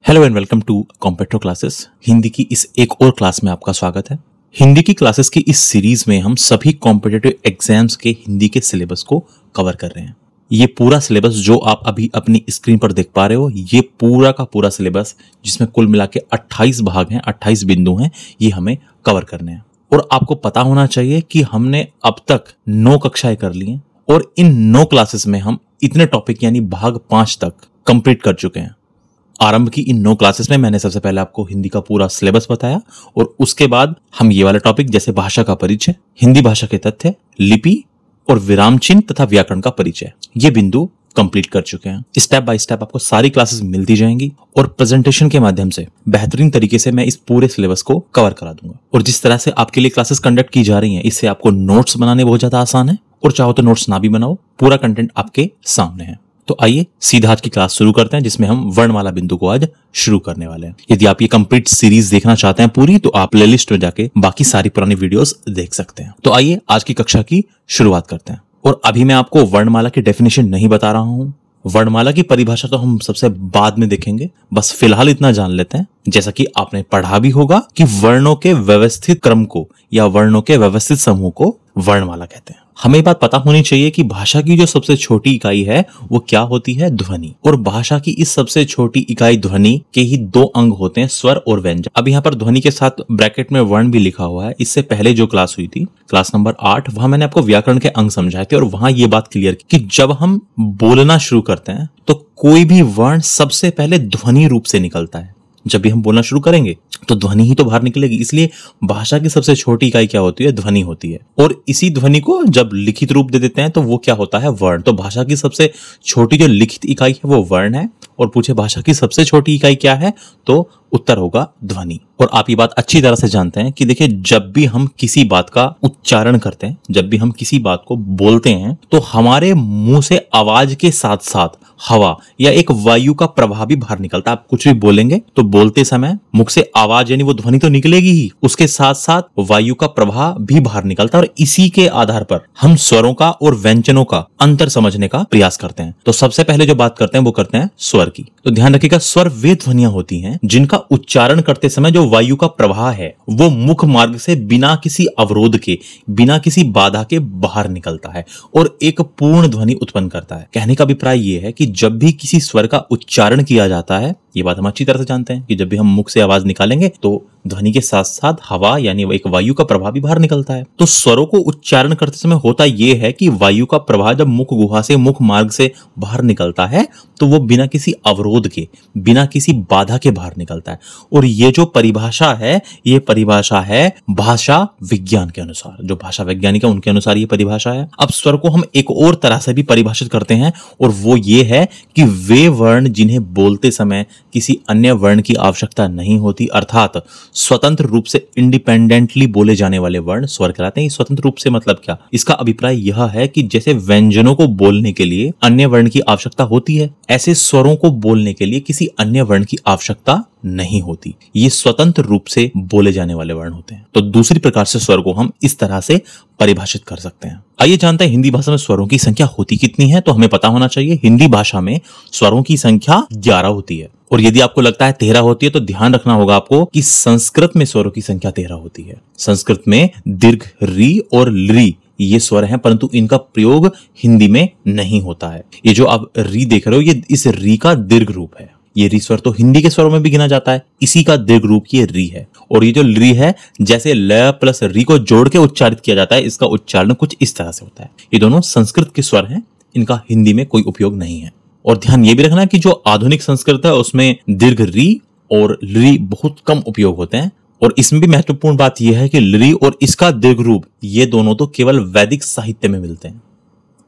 Hello and welcome to competitive classes. Hindi की इस एक और क्लास में आपका स्वागत है। हिंदी की क्लासेस की इस सीरीज में हम सभी कॉम्पिटिटिव एग्जाम्स के हिंदी के सिलेबस को कवर कर रहे हैं। ये पूरा सिलेबस जो आप अभी अपनी स्क्रीन पर देख पा रहे हो, ये पूरा का पूरा सिलेबस जिसमें कुल मिला के 28 भाग हैं, 28 बिंदु हैं, ये हमें कवर करने हैं। और आपको पता होना चाहिए कि हमने अब तक 9 कक्षाएं कर ली हैं और इन 9 क्लासेस में हम इतने टॉपिक यानी भाग 5 तक कंप्लीट कर चुके हैं। आरंभ की इन 9 क्लासेस में मैंने सबसे पहले आपको हिंदी का पूरा सिलेबस बताया और उसके बाद हम ये वाला टॉपिक जैसे भाषा का परिचय, हिंदी भाषा के तथ्य, लिपि और विराम चिन्ह तथा व्याकरण का परिचय, ये बिंदु कंप्लीट कर चुके हैं। स्टेप बाय स्टेप आपको सारी क्लासेस मिलती जाएंगी और प्रेजेंटेशन के माध्यम से बेहतरीन तरीके से मैं इस पूरे सिलेबस को कवर करा दूंगा। और जिस तरह से आपके लिए क्लासेस कंडक्ट की जा रही हैं, इससे आपको नोट्स बनाने बहुत ज्यादा आसान है और चाहो तो नोट्स ना भी बनाओ, पूरा कंटेंट आपके सामने है। तो आइए सीधा आज की क्लास शुरू करते हैं, जिसमें हम वर्णमाला बिंदु को आज शुरू करने वाले हैं। यदि आप ये कंप्लीट सीरीज देखना चाहते हैं पूरी, तो आप प्लेलिस्ट में जाके बाकी सारी पुरानी वीडियोस देख सकते हैं। तो आइए आज की कक्षा की शुरुआत करते हैं। और अभी मैं आपको वर्णमाला की डेफिनेशन नहीं बता रहा हूं, वर्णमाला की परिभाषा तो हम सबसे बाद में देखेंगे। बस फिलहाल इतना जान लेते हैं, जैसा कि आपने पढ़ा भी होगा कि वर्णों के व्यवस्थित क्रम को या वर्णों के व्यवस्थित समूह को वर्णमाला कहते हैं। हमें बात पता होनी चाहिए कि भाषा की जो सबसे छोटी इकाई है वो क्या होती है, ध्वनि। और भाषा की इस सबसे छोटी इकाई ध्वनि के ही 2 अंग होते हैं, स्वर और व्यंजन। अब यहाँ पर ध्वनि के साथ ब्रैकेट में वर्ण भी लिखा हुआ है। इससे पहले जो क्लास हुई थी, क्लास नंबर 8, वहां मैंने आपको व्याकरण के अंग समझाए थे और वहां ये बात क्लियर की कि जब हम बोलना शुरू करते हैं तो कोई भी वर्ण सबसे पहले ध्वनि रूप से निकलता है। जब भी हम बोलना शुरू करेंगे तो ध्वनि ही तो बाहर निकलेगी। इसलिए भाषा की सबसे छोटी इकाई क्या होती है, ध्वनि होती है। और इसी ध्वनि को जब लिखित रूप दे देते हैं तो वो क्या होता है, वर्ण। तो भाषा की सबसे छोटी जो लिखित इकाई है वो वर्ण है। और पूछे भाषा की सबसे छोटी इकाई क्या है, तो उत्तर होगा ध्वनि। और आप ये बात अच्छी तरह से जानते हैं कि देखिए, जब भी हम किसी बात का उच्चारण करते हैं, जब भी हम किसी बात को बोलते हैं, तो हमारे मुंह से आवाज के साथ साथ हवा या एक वायु का प्रवाह भी बाहर निकलता है। आप कुछ भी बोलेंगे तो बोलते समय मुख से आवाज यानी वो ध्वनि तो निकलेगी ही, उसके साथ साथ वायु का प्रवाह भी बाहर निकलता है। और इसी के आधार पर हम स्वरों का और व्यंजनों का अंतर समझने का प्रयास करते हैं। तो सबसे पहले जो बात करते हैं वो करते हैं स्वर की। तो ध्यान रखिएगा, स्वर वे ध्वनियां होती हैं जिनका उच्चारण करते समय जो वायु का प्रवाह है वो मुख मार्ग से बिना किसी अवरोध के, बिना किसी बाधा के बाहर निकलता है और एक पूर्ण ध्वनि उत्पन्न करता है। कहने का अभिप्राय यह है कि जब भी किसी स्वर का उच्चारण किया जाता है, ये बात हम अच्छी तरह से जानते हैं कि जब भी हम मुख से आवाज निकालेंगे तो ध्वनि के साथ साथ हवा यानी एक वायु का प्रवाह भी बाहर निकलता है। तो स्वरों को उच्चारण करते समय होता यह है कि वायु का प्रवाह जब मुख गुहा से, मुख मार्ग से बाहर निकलता है तो वो बिना किसी अवरोध के, बिना किसी बाधा के बाहर निकलता है। और ये जो परिभाषा है, ये परिभाषा है भाषा विज्ञान के अनुसार। जो भाषा वैज्ञानिक है उनके अनुसार ये परिभाषा है। अब स्वर को हम एक और तरह से भी परिभाषित करते हैं और वो ये है कि वे वर्ण जिन्हें बोलते समय किसी अन्य वर्ण की आवश्यकता नहीं होती, अर्थात स्वतंत्र रूप से इंडिपेंडेंटली बोले जाने वाले वर्ण स्वर कहलाते हैं। स्वतंत्र रूप से मतलब क्या? इसका अभिप्राय यह है कि जैसे व्यंजनों को बोलने के लिए अन्य वर्ण की आवश्यकता होती है, ऐसे स्वरों को बोलने के लिए किसी अन्य वर्ण की आवश्यकता नहीं होती। ये स्वतंत्र रूप से बोले जाने वाले वर्ण होते हैं। तो दूसरी प्रकार से स्वर को हम इस तरह से परिभाषित कर सकते हैं। आइए जानते हैं हिंदी भाषा में स्वरों की संख्या होती कितनी है। तो हमें पता होना चाहिए हिंदी भाषा में स्वरों की संख्या 11 होती है। और यदि आपको लगता है 13 होती है तो ध्यान रखना होगा आपको कि संस्कृत में स्वरों की संख्या 13 होती है। संस्कृत में दीर्घ री और ली ये स्वर हैं, परंतु इनका प्रयोग हिंदी में नहीं होता है। ये जो आप री देख रहे हो, ये इस री का दीर्घ रूप है। ये री स्वर तो हिंदी के स्वरों में भी गिना जाता है, इसी का दीर्घ रूप ये री है। और ये जो री है, जैसे ल प्लस री को जोड़ के उच्चारित किया जाता है, इसका उच्चारण कुछ इस तरह से होता है। ये दोनों संस्कृत के स्वर हैं, इनका हिंदी में कोई उपयोग नहीं है। और ध्यान ये भी रखना कि जो आधुनिक संस्कृत है उसमें दीर्घ री और ली बहुत कम उपयोग होते हैं। और इसमें भी महत्वपूर्ण बात यह है कि ली और इसका दीर्घ रूप ये दोनों तो केवल वैदिक साहित्य में मिलते हैं।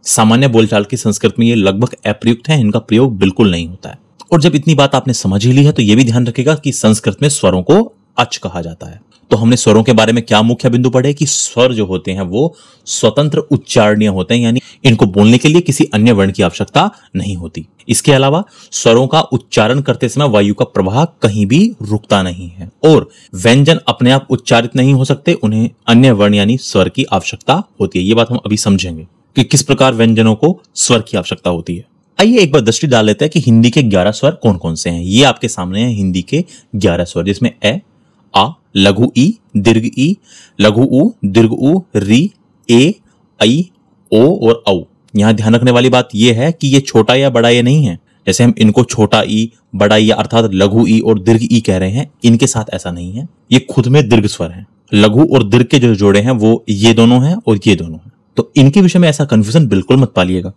सामान्य बोलचाल की संस्कृत में ये लगभग अप्रयुक्त है, इनका प्रयोग बिल्कुल नहीं होता है। और जब इतनी बात आपने समझ ही ली है तो यह भी ध्यान रखिएगा कि संस्कृत में स्वरों को अच कहा जाता है। तो हमने स्वरों के बारे में क्या मुख्य बिंदु पढ़े कि स्वर जो होते हैं वो स्वतंत्र उच्चारणीय होते हैं, यानी इनको बोलने के लिए किसी अन्य वर्ण की आवश्यकता नहीं होती। इसके अलावा स्वरों का उच्चारण करते समय वायु का प्रवाह कहीं भी रुकता नहीं है और व्यंजन अपने आप उच्चारित नहीं हो सकते, उन्हें अन्य वर्ण यानी स्वर की आवश्यकता होती है। ये बात हम अभी समझेंगे कि किस प्रकार व्यंजनों को स्वर की आवश्यकता होती है। आइए एक बार दृष्टि डाल लेते हैं कि हिंदी के 11 स्वर कौन कौन से हैं। ये आपके सामने है हिंदी के 11 स्वर, जिसमें ए, आ, लघु ई, दीर्घ ई, लघु उ, दीर्घ उ, री, ए, ऐ, ओ और औ। यहां ध्यान रखने वाली बात यह है कि ये छोटा या बड़ा ये नहीं है। जैसे हम इनको छोटा ई, बड़ा ई अर्थात लघु ई और दीर्घ ई कह रहे हैं, इनके साथ ऐसा नहीं है। ये खुद में दीर्घ स्वर हैं। लघु और दीर्घ के जो जोड़े हैं वो ये दोनों हैं और ये दोनों हैं। तो इनके विषय में ऐसा कंफ्यूजन बिल्कुल मत पालिएगा।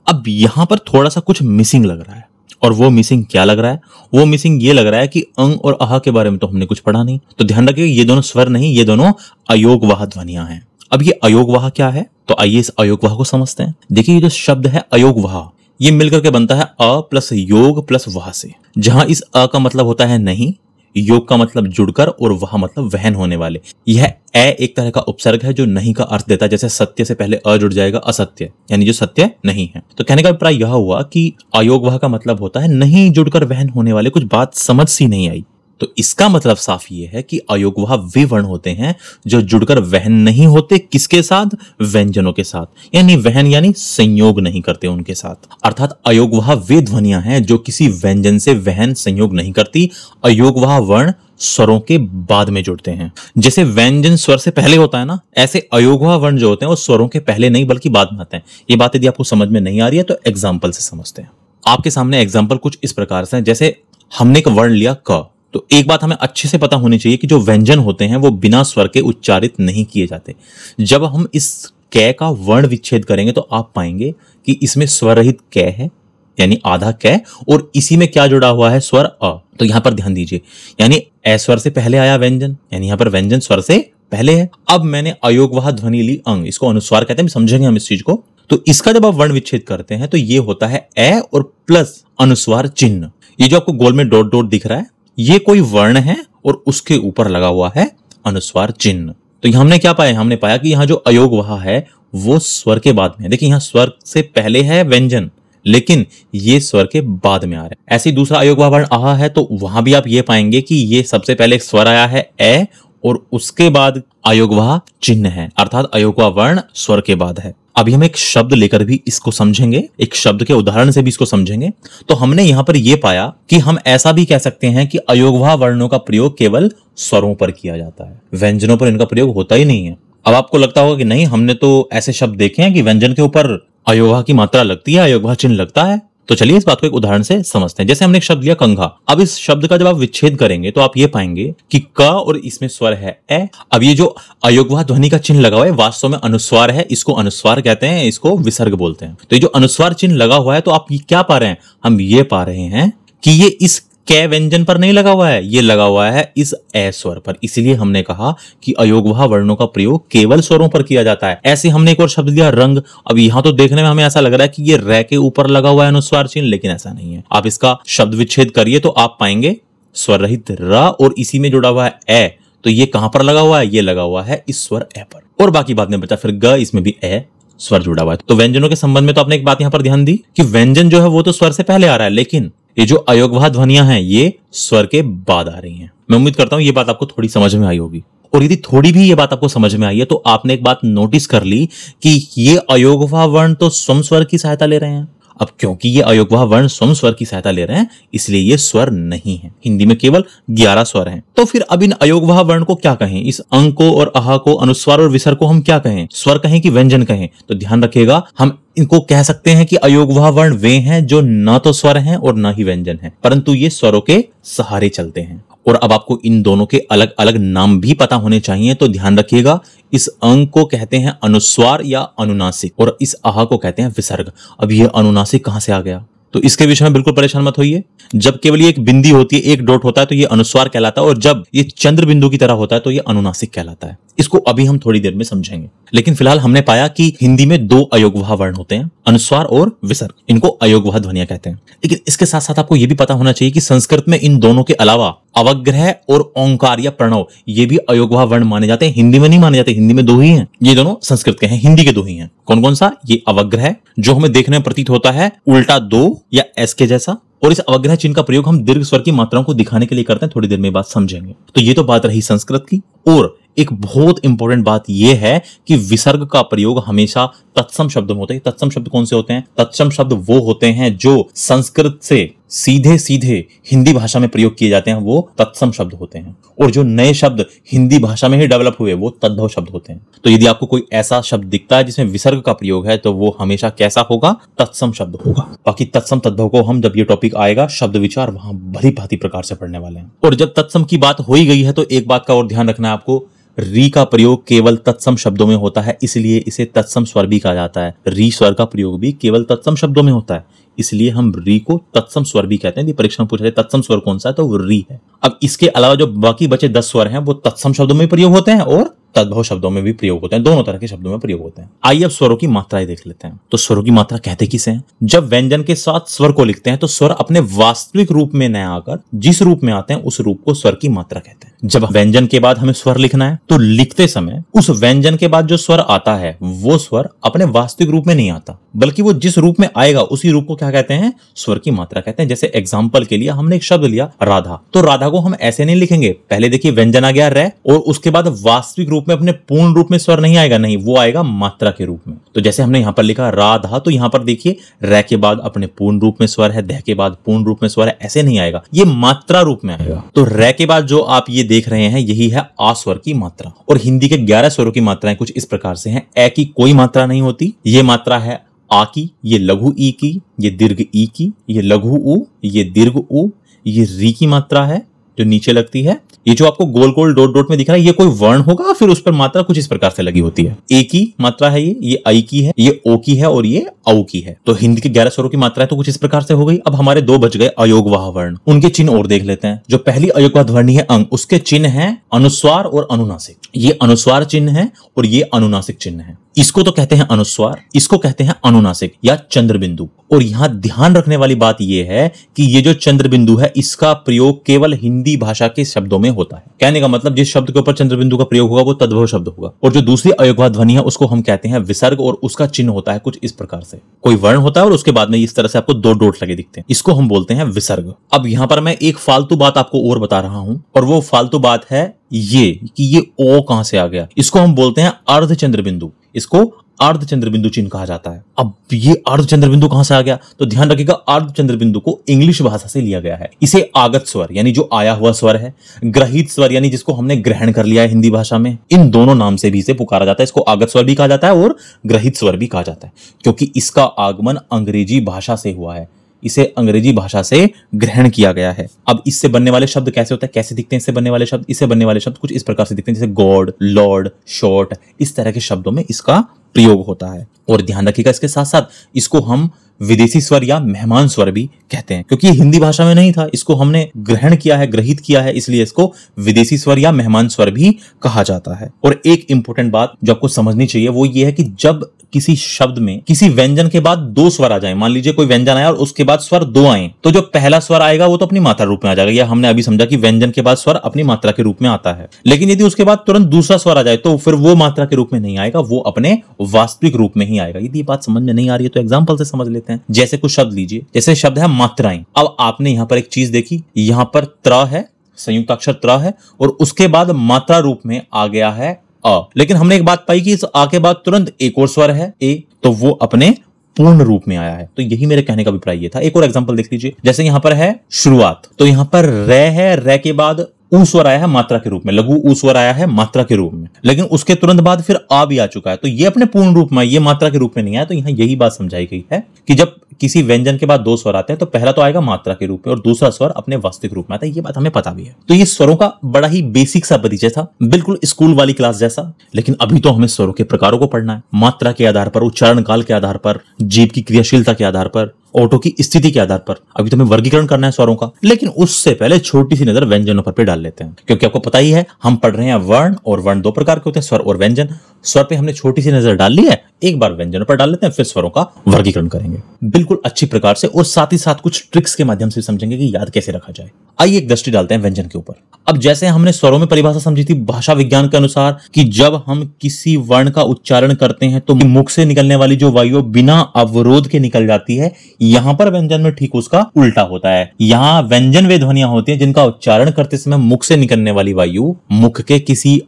अब यहां पर थोड़ा सा कुछ मिसिंग लग रहा है, और वो मिसिंग क्या लग रहा है? वो मिसिंग ये लग रहा है कि अंग और अह के बारे में तो हमने कुछ पढ़ा नहीं। तो ध्यान रखिए, ये दोनों स्वर नहीं, ये दोनों अयोगवाह ध्वनियां हैं। अब ये अयोगवाह क्या है, तो आइए इस अयोगवाह को समझते हैं। देखिए, ये जो शब्द है अयोगवाह, ये मिलकर के बनता है अ प्लस योग प्लस वाह से। जहां इस अ का मतलब होता है नहीं, योग का मतलब जुड़कर और वाह मतलब वहन होने वाले। यह ए एक तरह का उपसर्ग है जो नहीं का अर्थ देता है। जैसे सत्य से पहले अ जुड़ जाएगा, असत्य, यानी जो सत्य नहीं है। तो कहने का अभिप्राय यह हुआ कि अयोगवाह का मतलब होता है नहीं जुड़कर वहन होने वाले। कुछ बात समझ सी नहीं आई। तो इसका मतलब साफ ये है कि अयोगवाह वे वर्ण होते हैं जो जुड़कर वहन नहीं होते। किसके साथ? व्यंजनों के साथ, यानी वहन यानी संयोग नहीं करते उनके साथ। अर्थात अयोगवाह वे ध्वनियां हैं जो किसी व्यंजन से वहन संयोग नहीं करती। अयोगवाह वर्ण स्वरों के बाद में जुड़ते हैं। जैसे व्यंजन स्वर से पहले होता है ना, ऐसे अयोगवाह वर्ण जो होते हैं वो स्वरों के पहले नहीं बल्कि बाद में आते हैं। ये बात यदि आपको समझ में नहीं आ रही है तो एग्जाम्पल से समझते हैं। आपके सामने एग्जाम्पल कुछ इस प्रकार से है। जैसे हमने एक वर्ण लिया क, तो एक बात हमें अच्छे से पता होनी चाहिए कि जो व्यंजन होते हैं वो बिना स्वर के उच्चारित नहीं किए जाते। जब हम इस कै का वर्ण विच्छेद करेंगे तो आप पाएंगे कि इसमें स्वर रहित कै है, यानी आधा कै, और इसी में क्या जुड़ा हुआ है? स्वर अ। तो यहां पर ध्यान दीजिए, यानी ए स्वर से पहले आया व्यंजन, यानी यहां पर व्यंजन स्वर से पहले है। अब मैंने अयोगवाह ध्वनि ली अंग, इसको अनुस्वार कहते हैं, समझेंगे हम इस चीज को। तो इसका जब आप वर्ण विच्छेद करते हैं तो ये होता है ए और प्लस अनुस्वार चिन्ह। ये जो आपको गोल में डॉट डॉट दिख रहा है, ये कोई वर्ण है और उसके ऊपर लगा हुआ है अनुस्वार चिन्ह। तो यहां हमने क्या पाया? हमने पाया कि यहां जो अयोगवाह है वो स्वर के बाद में है। देखिए, यहां स्वर से पहले है व्यंजन, लेकिन ये स्वर के बाद में आ रहा है। ऐसे ही दूसरा अयोगवाह वर्ण आहा है, तो वहां भी आप ये पाएंगे कि ये सबसे पहले एक स्वर आया है ए और उसके बाद अयोगवाह चिन्ह है, अर्थात अयोगवाह वर्ण स्वर के बाद है। अभी हम एक शब्द लेकर भी इसको समझेंगे, एक शब्द के उदाहरण से भी इसको समझेंगे। तो हमने यहां पर यह पाया कि हम ऐसा भी कह सकते हैं कि अयोगवाह वर्णों का प्रयोग केवल स्वरों पर किया जाता है, व्यंजनों पर इनका प्रयोग होता ही नहीं है। अब आपको लगता होगा कि नहीं, हमने तो ऐसे शब्द देखे हैं कि व्यंजन के ऊपर अयोगवाह की मात्रा लगती है, अयोगवाह चिन्ह लगता है। तो चलिए इस बात को एक उदाहरण से समझते हैं। जैसे हमने एक शब्द लिया कंघा। अब इस शब्द का जब आप विच्छेद करेंगे तो आप ये पाएंगे कि क और इसमें स्वर है ए। अब ये जो अयोगवाह ध्वनि का चिन्ह लगा हुआ है वास्तव में अनुस्वार है, इसको अनुस्वार कहते हैं, इसको विसर्ग बोलते हैं। तो ये जो अनुस्वार चिन्ह लगा हुआ है, तो आप ये क्या पा रहे हैं? हम ये पा रहे हैं कि ये इस कै व्यंजन पर नहीं लगा हुआ है, ये लगा हुआ है इस ए स्वर पर। इसीलिए हमने कहा कि अयोगवाह वर्णों का प्रयोग केवल स्वरों पर किया जाता है। ऐसे हमने एक और शब्द लिया रंग। अब यहां तो देखने में हमें ऐसा लग रहा है कि ये रै के ऊपर लगा हुआ है अनुस्वार चिन्ह, लेकिन ऐसा नहीं है। आप इसका शब्द विच्छेद करिए तो आप पाएंगे स्वर रहित र और इसी में जुड़ा हुआ है ए। तो ये कहां पर लगा हुआ है? ये लगा हुआ है इस स्वर ए पर। और बाकी बात नहीं बचा, फिर ग, इसमें भी ए स्वर जुड़ा हुआ है। तो व्यंजनों के संबंध में तो आपने एक बात यहां पर ध्यान दी कि व्यंजन जो है वो तो स्वर से पहले आ रहा है, लेकिन ये जो अयोगवाह ध्वनियां हैं ये स्वर के बाद आ रही हैं। मैं उम्मीद करता हूं ये बात आपको थोड़ी समझ में आई होगी। और यदि थोड़ी भी ये बात आपको समझ में आई है तो आपने एक बात नोटिस कर ली कि ये अयोगवाह वर्ण तो स्वम स्वर की सहायता ले रहे हैं। अब क्योंकि ये अयोगवाह वर्ण स्वम स्वर की सहायता ले रहे हैं, इसलिए ये स्वर नहीं है। हिंदी में केवल 11 स्वर हैं। तो फिर अब इन अयोगवाह वर्ण को क्या कहें? इस अंग को और आहा को, अनुस्वार और विसर्ग को हम क्या कहें? स्वर कहें कि व्यंजन कहें? तो ध्यान रखिएगा, हम इनको कह सकते हैं कि अयोगवाह वर्ण वे हैं जो न तो स्वर हैं और न ही व्यंजन हैं, परंतु ये स्वरों के सहारे चलते हैं। और अब आपको इन दोनों के अलग अलग नाम भी पता होने चाहिए। तो ध्यान रखिएगा, इस अंग को कहते हैं अनुस्वार या अनुनासिक और इस आहा को कहते हैं विसर्ग। अब ये अनुनासिक कहां से आ गया? तो इसके विषय में बिल्कुल परेशान मत होइए। जब केवल ये एक बिंदी होती है, एक डॉट होता है, तो ये अनुस्वार कहलाता है, और जब ये चंद्र बिंदु की तरह होता है तो ये अनुनासिक कहलाता है। इसको अभी हम थोड़ी देर में समझेंगे। लेकिन फिलहाल हमने पाया कि हिंदी में 2 अयोगवाह वर्ण होते हैं, अनुस्वार और विसर्ग। इनको अयोगवाह ध्वनियां कहते हैं। लेकिन इसके साथ साथ आपको यह भी पता होना चाहिए कि संस्कृत में इन दोनों के अलावा अवग्रह और ओंकार या प्रणव ये भी अयोगवाह वर्ण माने जाते हैं। हिंदी में नहीं माने जाते, हिंदी में 2 ही हैं। ये दोनों संस्कृत के हैं, हिंदी के 2 ही हैं। कौन कौन सा? ये अवग्रह जो हमें देखने में प्रतीत होता है उल्टा 2 या एस के जैसा, और इस अवग्रह चिन्ह का प्रयोग हम दीर्घ स्वर की मात्राओं को दिखाने के लिए करते हैं। थोड़ी देर में बात समझेंगे। तो ये तो बात रही संस्कृत की। और एक बहुत इंपॉर्टेंट बात यह है कि विसर्ग का प्रयोग हमेशा तत्सम शब्दों में होता है। तत्सम शब्द कौन से होते हैं? तत्सम शब्द वो होते हैं जो संस्कृत से सीधे सीधे हिंदी भाषा में प्रयोग किए जाते हैं, वो तत्सम शब्द होते हैं। और जो नए शब्द हिंदी भाषा में ही डेवलप हुए वो तद्भव शब्द होते हैं। तो यदि आपको कोई ऐसा शब्द दिखता है जिसमें विसर्ग का प्रयोग है तो वो हमेशा कैसा होगा? तत्सम शब्द होगा। बाकी तत्सम तद्भव को हम जब ये टॉपिक आएगा शब्द विचार वहां भली भांति प्रकार से पढ़ने वाले हैं। और जब तत्सम की बात हो ही गई है तो एक बात का और ध्यान रखना है आपको, री का प्रयोग केवल तत्सम शब्दों में होता है, इसलिए इसे तत्सम स्वर भी कहा जाता है। री स्वर का प्रयोग भी केवल तत्सम शब्दों में होता है, इसलिए हम री को तत्सम स्वर भी कहते हैं। परीक्षा में पूछा जाए तत्सम स्वर कौन सा है तो वो री है। अब इसके अलावा जो बाकी बचे 10 स्वर हैं वो तत्सम शब्दों में प्रयोग होते हैं और तद्भव शब्दों में भी प्रयोग होते हैं, दोनों तरह के शब्दों में प्रयोग होते हैं। आइए अब स्वरों की मात्राएं देख लेते हैं। तो स्वरों की मात्रा कहते किसे हैं? जब व्यंजन के साथ स्वर को लिखते हैं तो स्वर अपने वास्तविक रूप में न आकर जिस रूप में आते हैं उस रूप को स्वर की मात्रा कहते हैं। जब व्यंजन के बाद हमें स्वर लिखना है तो लिखते समय उस व्यंजन के बाद जो स्वर आता है वो स्वर अपने वास्तविक रूप में नहीं आता, बल्कि वो जिस रूप में आएगा उसी रूप को क्या कहते हैं? स्वर की मात्रा कहते हैं। जैसे एग्जाम्पल के लिए हमने एक शब्द लिया राधा, तो राधा को हम ऐसे नहीं लिखेंगे, पहले देखिए व्यंजन आ गया रे और उसके बाद वास्तविक रूप में अपने पूर्ण रूप में स्वर नहीं आएगा, नहीं, वो आएगा मात्रा के रूप में। तो जैसे हमने यहां पर लिखा राधा, तो यहां पर देखिए रे के बाद अपने पूर्ण रूप में स्वर है, दह के बाद पूर्ण रूप में स्वर है, ऐसे नहीं आएगा, ये मात्रा रूप में आएगा। तो रे के बाद जो आप ये देख रहे हैं यही है आ स्वर की मात्रा। और हिंदी के 11 स्वरों की मात्राएं कुछ इस प्रकार से हैं। ए की कोई मात्रा नहीं होती, ये मात्रा है आ की, ये लघु ई की, ये दीर्घ ई की, ये लघु उ, ये दीर्घ उ, ये री की मात्रा है जो नीचे लगती है। ये जो आपको गोल गोल डॉट डॉट में दिख रहा है ये कोई वर्ण होगा, फिर उस पर मात्रा कुछ इस प्रकार से लगी होती है। ए की मात्रा है, ये आई की है, ये ओ की है और ये औ की है। तो हिंदी के 11 स्वरों की मात्राएं तो कुछ इस प्रकार से हो गई। अब हमारे 2 बच गए अयोगवाह वर्ण, उनके चिन्ह और देख लेते हैं। जो पहली अयोगवाह ध्वनि है अंग, उसके चिन्ह है अनुस्वार और अनुनासिक। ये अनुस्वार चिन्ह है और ये अनुनासिक चिन्ह है। इसको तो कहते हैं अनुस्वार, इसको कहते हैं अनुनासिक या चंद्र बिंदु। और यहां ध्यान रखने वाली बात यह है कि ये जो चंद्र बिंदु है इसका प्रयोग केवल हिंदी भाषा के शब्दों में होता है। कहने का मतलब जिस शब्द के ऊपर चंद्र बिंदु का प्रयोग होगा वो तद्भव शब्द होगा। और जो दूसरी अयोगवाह ध्वनि है उसको हम कहते हैं विसर्ग और उसका चिन्ह होता है कुछ इस प्रकार से, कोई वर्ण होता है और उसके बाद में इस तरह से आपको 2 डॉट लगे दिखते हैं, इसको हम बोलते हैं विसर्ग। अब यहां पर मैं एक फालतू बात आपको और बता रहा हूं और वो फालतू बात है ये कि ये ओ कहां से आ गया। इसको हम बोलते हैं अर्धचंद्र बिंदु, इसको अर्धचंद्र बिंदु चिन्ह कहा जाता है। अब ये अर्धचंद्र बिंदु कहां से आ गया तो ध्यान रखिएगा, अर्धचंद्र बिंदु को इंग्लिश भाषा से लिया गया है। इसे आगत स्वर यानी जो आया हुआ स्वर है, ग्रहित स्वर यानी जिसको हमने ग्रहण कर लिया है हिंदी भाषा में, इन दोनों नाम से भी इसे पुकारा जाता है। इसको आगत स्वर भी कहा जाता है और ग्रहित स्वर भी कहा जाता है, क्योंकि इसका आगमन अंग्रेजी भाषा से हुआ है, इसे अंग्रेजी भाषा से ग्रहण किया गया है। अब इससे बनने वाले शब्द कैसे होते हैं, कैसे दिखते हैं इससे बनने वाले शब्द? इससे बनने वाले शब्द कुछ इस प्रकार से दिखते हैं, जैसे गॉड, लॉर्ड, शॉर्ट, इस तरह के शब्दों में इसका प्रयोग होता है। और ध्यान रखिएगा इसके साथ साथ इसको हम विदेशी स्वर या मेहमान स्वर भी कहते हैं, क्योंकि हिंदी भाषा में नहीं था, इसको हमने ग्रहण किया है, ग्रहित किया है, इसलिए इसको विदेशी स्वर या मेहमान स्वर भी कहा जाता है। और एक इंपॉर्टेंट बात जो आपको समझनी चाहिए वो ये है कि जब किसी शब्द में किसी व्यंजन के बाद 2 स्वर आ जाए, मान लीजिए कोई व्यंजन आया और उसके बाद स्वर 2 आए, तो जो पहला स्वर आएगा वो तो अपनी मात्रा रूप में आ जाएगा। या हमने अभी समझा कि व्यंजन के बाद स्वर अपनी मात्रा के रूप में आता है, लेकिन यदि उसके बाद तुरंत दूसरा स्वर आ जाए तो फिर वो मात्रा के रूप में नहीं आएगा, वो अपने वास्तविक रूप में ही आएगा। यदि ये बात समझ में नहीं आ रही है तो एग्जाम्पल से समझ लेते हैं। जैसे कुछ शब्द लीजिए, जैसे शब्द है मात्राएं। अब आपने यहां पर एक चीज देखी, यहां पर त्र है, संयुक्त अक्षर त्र है और उसके बाद मात्रा रूप में आ गया है अ, लेकिन हमने एक बात पाई कि इस आ के बाद तुरंत एक और स्वर है ए, तो वो अपने पूर्ण रूप में आया है। तो यही मेरे कहने का अभिप्राय ये था। एक और एग्जांपल देख लीजिए, जैसे यहां पर है शुरुआत, तो यहां पर रे है, रे के बाद ऊ स्वर आया है मात्रा के रूप में, लघु ऊ स्वर आया है मात्रा के रूप में, लेकिन उसके तुरंत बाद फिर आ भी आ चुका है, तो ये अपने पूर्ण रूप में, ये मात्रा के रूप में नहीं आया। तो यहां यही बात समझाई गई है कि जब किसी व्यंजन के बाद 2 स्वर आते हैं तो पहला तो आएगा मात्रा के रूप में और दूसरा स्वर अपने वास्तविक रूप में आता है। ये बात हमें पता भी है। तो ये स्वरों का बड़ा ही बेसिक सा परिचय था, बिल्कुल स्कूल वाली क्लास जैसा। लेकिन अभी तो हमें स्वरों के प्रकारों को पढ़ना है, मात्रा के आधार पर, उच्चारण काल के आधार पर, जीभ की क्रियाशीलता के आधार पर, ओठों की स्थिति के आधार पर। अभी तो हमें वर्गीकरण करना है स्वरों का, लेकिन उससे पहले छोटी सी नजर व्यंजनों पर डाल लेते हैं, क्योंकि आपको पता ही है हम पढ़ रहे हैं वर्ण, और वर्ण 2 प्रकार के होते हैं, स्वर और व्यंजन। स्वर पे हमने छोटी सी नजर डाल ली है, एक बार व्यंजनों पर डाल लेते हैं, फिर स्वरों का वर्गीकरण करेंगे बिल्कुल अच्छी प्रकार से, और साथ ही साथ कुछ ट्रिक्स के माध्यम से समझेंगे कि याद कैसे रखा जाए। आइए एक दृष्टि डालते हैं व्यंजन के ऊपर। अब जैसे हमने स्वरों में परिभाषा समझी थी भाषा विज्ञान के अनुसार कि जब हम किसी वर्ण का उच्चारण करते हैं तो मुख से निकलने वाली जो वायु बिना अवरोध के निकल जाती है, यहां पर व्यंजन में ठीक उसका उल्टा होता है। यहां व्यंजन वे ध्वनियां होती हैं जिनका उच्चारण करते समय मुख से निकलने वाली वायु मुख के किसी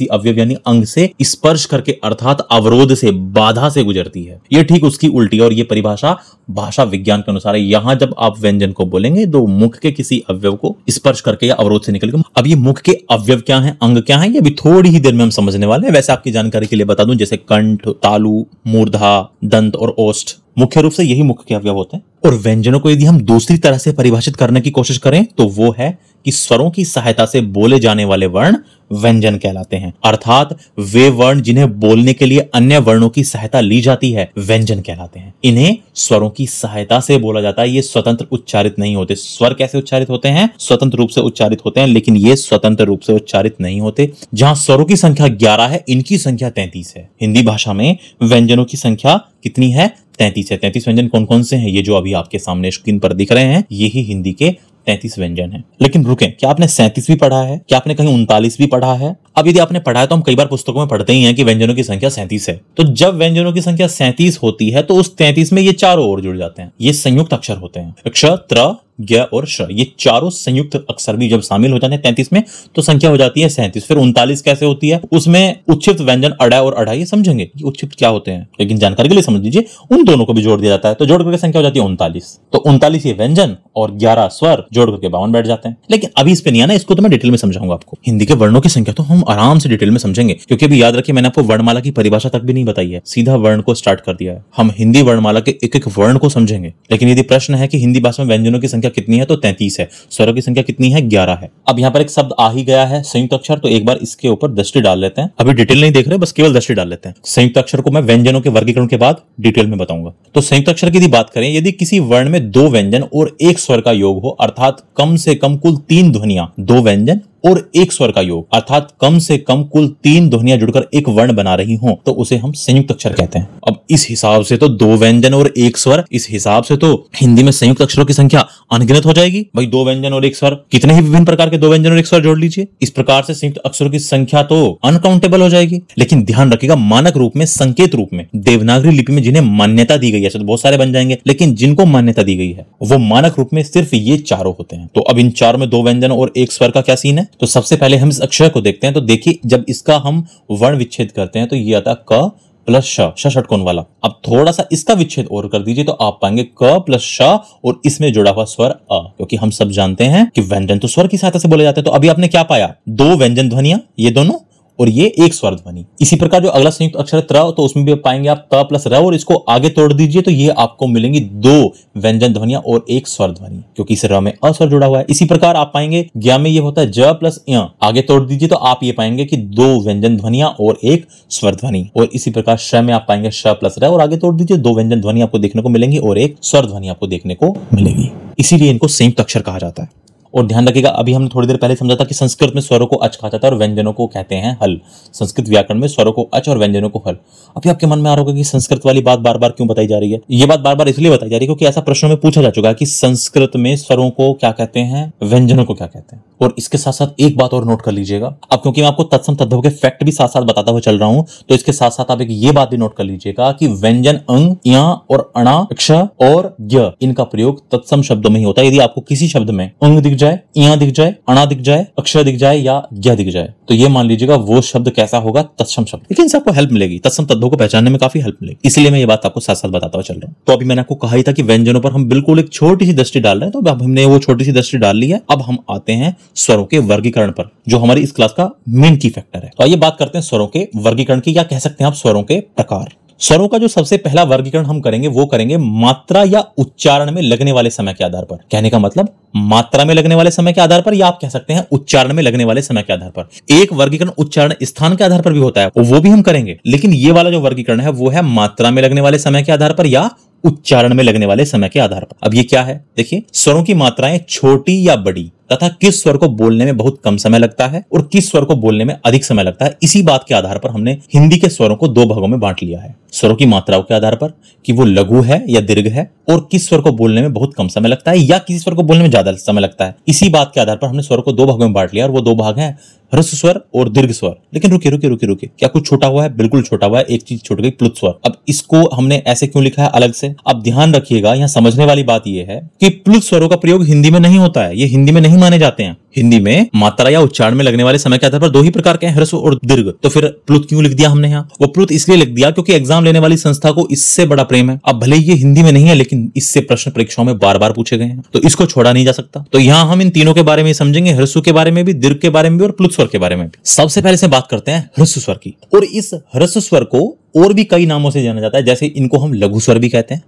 अवयव यानी अंग से स्पर्श करके अर्थात अवरोध से, बाधा से गुजरती है। यह ठीक उसकी उल्टी है और यह परिभाषा भाषा विज्ञान के अनुसार है। यहां जब आप व्यंजन को बोलेंगे तो मुख के किसी अवयव को स्पर्श करके या अवरोध से निकल के। अब ये मुख के अवयव क्या है, अंग क्या है, ये भी थोड़ी ही देर में हम समझने वाले हैं। वैसे आपकी जानकारी के लिए बता दूं, जैसे कंठ, तालु, मूर्धा, दंत और ओष्ठ मुख्य रूप से यही मुख के अवयव होते हैं। और व्यंजनों को यदि हम दूसरी तरह से परिभाषित करने की कोशिश करें तो वो है कि स्वरों की सहायता से बोले जाने वाले वर्ण व्यंजन कहलाते हैं, अर्थात वे वर्ण जिन्हें बोलने के लिए अन्य वर्णों की सहायता ली जाती है व्यंजन कहलाते हैं। इन्हें स्वरों की सहायता से बोला जाता है, ये स्वतंत्र उच्चारित नहीं होते। स्वर कैसे उच्चारित होते हैं, स्वतंत्र रूप से उच्चारित होते हैं, लेकिन ये स्वतंत्र रूप से उच्चारित नहीं होते। जहां स्वरों की संख्या 11 है, इनकी संख्या 33 है। हिंदी भाषा में व्यंजनों की संख्या कितनी है, 33 है। 33 व्यंजन कौन कौन से हैं, ये जो अभी आपके सामने स्क्रीन पर दिख रहे हैं, यही हिंदी के 33 व्यंजन है। लेकिन रुकें, क्या आपने 37 भी पढ़ा है, क्या आपने कहीं 39 भी पढ़ा है? अब यदि आपने पढ़ा है तो हम कई बार पुस्तकों में पढ़ते ही हैं कि व्यंजनों की संख्या 37 है। तो जब व्यंजनों की संख्या 37 होती है तो उस 33 में ये चारों और जुड़ जाते हैं। ये संयुक्त अक्षर होते हैं, क्ष, त्र, ज्ञ और श। ये चारों संयुक्त अक्षर भी जब शामिल हो जाते हैं 33 में तो संख्या हो जाती है 37। फिर 39 कैसे होती है, उसमें उच्छिप्त व्यंजन अड़ा और अढ़ा, ये समझेंगे ये उच्छिप्त क्या होते हैं, लेकिन जानकारी के लिए समझ लीजिए उन दोनों को भी जोड़ दिया जाता है तो जोड़ करके संख्या हो जाती है 39। तो 39 ये व्यंजन और 11 स्वर जोड़ करके 52 बैठ जाते हैं। लेकिन अभी इस पे नहीं आना, इसको तो मैं डिटेल में समझाऊंगा आपको। हिंदी के वर्णों की संख्या तो हम आराम से डिटेल में समझेंगे, क्योंकि अभी याद रखिए मैंने आपको वर्णमाला की परिभाषा तक भी नहीं बताई है, सीधा वर्ण को स्टार्ट कर दिया है। हम हिंदी वर्णमाला के एक एक वर्ण को समझेंगे। लेकिन यदि प्रश्न है कि हिंदी भाषा में व्यंजनों की संख्या कितनी है तो 33 है, स्वरों की संख्या कितनी है, 11 है। अब यहाँ पर एक शब्द आ ही गया है संयुक्त अक्षर, तो एक बार इसके ऊपर दृष्टि डाल लेते हैं। अभी डिटेल नहीं देख रहे, बस केवल दृष्टि डाल लेते हैं। संयुक्त अक्षर को मैं व्यंजनों के वर्गीकरण के बाद डिटेल में बताऊंगा। तो संयुक्त अक्षर की यदि बात करें, यदि किसी वर्ण में 2 व्यंजन और 1 स्वर का योग हो, अर्थात कम से कम कुल 3 ध्वनियां, 2 व्यंजन और 1 स्वर का योग, अर्थात कम से कम कुल 3 ध्वनियां जुड़कर एक वर्ण बना रही हों, तो उसे हम संयुक्त अक्षर कहते हैं। अब इस हिसाब से तो 2 व्यंजन और 1 स्वर, इस हिसाब से तो हिंदी में संयुक्त अक्षरों की संख्या अनगिनत हो जाएगी। भाई 2 व्यंजन और 1 स्वर, कितने ही विभिन्न प्रकार के 2 व्यंजन और 1 स्वर जोड़ लीजिए, इस प्रकार से संयुक्त अक्षरों की संख्या तो अनकाउंटेबल हो जाएगी। लेकिन ध्यान रखिएगा, मानक रूप में, संकेत रूप में, देवनागरी लिपि में जिन्हें मान्यता दी गई है, तो बहुत सारे बन जाएंगे, लेकिन जिनको मान्यता दी गई है वो मानक रूप में सिर्फ ये चारों होते हैं। तो अब इन चारों में 2 व्यंजन और 1 स्वर का क्या सीन है, तो सबसे पहले हम इस अक्षर को देखते हैं। तो देखिए, जब इसका हम वर्ण विच्छेद करते हैं तो ये आता है क प्लस श, षटकोण वाला। अब थोड़ा सा इसका विच्छेद और कर दीजिए तो आप पाएंगे क प्लस श और इसमें जुड़ा हुआ स्वर अ, क्योंकि हम सब जानते हैं कि व्यंजन तो स्वर की सहायता से बोले जाते हैं। तो अभी आपने क्या पाया, 2 व्यंजन ध्वनियां, ये दोनों, और ये 1 स्वर ध्वनि। इसी प्रकार जो अगला संयुक्त अक्षर त्र, तो उसमें भी पाएंगे आप त प्लस र, और इसको आगे तोड़ दीजिए तो ये आपको मिलेंगी 2 व्यंजन ध्वनियां और 1 स्वर ध्वनि, क्योंकि इस र में अ स्वर जुड़ा हुआ है। इसी प्रकार आप पाएंगे ज्ञ में ये होता है ज प्लस य, आगे तोड़ दीजिए तो आप ये पाएंगे कि 2 व्यंजन ध्वनियां और 1 स्वर ध्वनि। और इसी प्रकार श में आप पाएंगे श प्लस र, और आगे तोड़ दीजिए 2 व्यंजन ध्वनि आपको देखने को मिलेंगी और 1 स्वर ध्वनि आपको देखने को मिलेगी। इसीलिए इनको संयुक्त अक्षर कहा जाता है। और ध्यान रखिएगा, अभी हमने थोड़ी देर पहले समझा था कि संस्कृत में स्वरों को अच कहा जाता है और व्यंजनों को कहते हैं हल। संस्कृत व्याकरण में स्वरों को अच और व्यंजनों को हल। अभी आपके मन में आ रहा होगा कि संस्कृत वाली बात बार बार क्यों बताई जा रही है। ये बात बार बार इसलिए बताई जा रही है क्योंकि ऐसा प्रश्नों में पूछा जा चुका है कि संस्कृत में स्वरों को क्या कहते हैं, व्यंजनों को क्या कहते हैं। और इसके साथ साथ एक बात और नोट कर लीजिएगा, अब क्योंकि मैं आपको तत्सम तद्भव के फैक्ट भी साथ साथ बताता हुआ चल रहा हूं, तो इसके साथ साथ आप एक ये बात भी नोट कर लीजिएगा कि व्यंजन अंग, या और अणा, क्ष और ज्ञ, इनका प्रयोग तत्सम शब्दों में ही होता है। यदि आपको किसी शब्द में अंग दिख जाए, या दिख जाए, अणा दिख जाए, अक्षर दिख जाए या ज्ञ दिख जाए, तो ये मान लीजिएगा वो शब्द कैसा होगा, तत्सम शब्द। लेकिन इससे आपको हेल्प मिलेगी, तत्सम तद्भव को पहचानने में काफी हेल्प मिलेगी, इसलिए मैं ये बात आपको साथ साथ बताता हुआ चल रहा हूँ। तो अभी मैंने आपको कहा ही था कि व्यंजनों पर हम बिल्कुल एक छोटी सी दृष्टि डाल रहे हैं, तो अब हमने वो छोटी सी दृष्टि डाल ली है। अब हम आते हैं स्वरों के वर्गीकरण पर, जो हमारी इस क्लास का मेन की फैक्टर है। तो आइए बात करते हैं स्वरों के वर्गीकरण की, या कह सकते हैं आप स्वरों के प्रकार। स्वरों का जो सबसे पहला वर्गीकरण हम करेंगे वो करेंगे मात्रा या उच्चारण में लगने वाले समय के आधार पर। कहने का मतलब मात्रा में लगने वाले समय के आधार पर, या आप कह सकते हैं उच्चारण में लगने वाले समय के आधार पर। एक वर्गीकरण उच्चारण स्थान के आधार पर भी होता है, वो भी हम करेंगे, लेकिन ये वाला जो वर्गीकरण है वो है मात्रा में लगने वाले समय के आधार पर या उच्चारण में लगने वाले समय के आधार पर। अब ये क्या है, देखिए, स्वरों की मात्राएं छोटी या बड़ी तथा किस स्वर को बोलने में बहुत कम समय लगता है और किस स्वर को बोलने में अधिक समय लगता है, इसी बात के आधार पर हमने हिंदी के स्वरों को 2 भागों में बांट लिया है। स्वरों की मात्राओं के आधार पर कि वो लघु है या दीर्घ है, और किस स्वर को बोलने में बहुत कम समय लगता है या किसी स्वर को बोलने में ज्यादा समय लगता है। इसी बात के आधार पर हमने स्वरों को 2 भागों में बांट लिया, और वो 2 भाग हैं ह्रस्व स्वर और दीर्घ स्वर। लेकिन रुकिए रुकिए रुकिए रुकिए, क्या कुछ छोटा हुआ है? बिल्कुल छोटा हुआ है, एक चीज छूट गई, प्लुत स्वर। अब इसको हमने ऐसे क्यों लिखा है अलग से? अब ध्यान रखिएगा, यहाँ समझने वाली बात यह है कि प्लुत स्वरों का प्रयोग हिंदी में नहीं होता है, ये हिंदी में नहीं माने जाते हैं। हिंदी में मात्रा या उच्चारण में लगने वाले समय के आधार पर 2 ही प्रकार के हैं, ह्रस्व और दीर्घ। तो फिर प्लुत क्यों लिख दिया हमने यहाँ? वो प्लुत इसलिए लिख दिया क्योंकि एग्जाम लेने वाली संस्था को इससे बड़ा प्रेम है। अब भले ही ये हिंदी में नहीं है, लेकिन इससे प्रश्न परीक्षाओं में बार बार पूछे गए हैं, तो इसको छोड़ा नहीं जा सकता। तो यहाँ हम इन तीनों के बारे में समझेंगे, ह्रस्व के बारे में भी, दीर्घ के बारे में भी और प्लुत स्वर के बारे में भी। सबसे पहले से बात करते हैं ह्रस्व स्वर की। और इस ह्रस्व स्वर को और भी कई नामों से जाना जाता है, जैसे इनको हम लघु स्वर भी कहते हैं,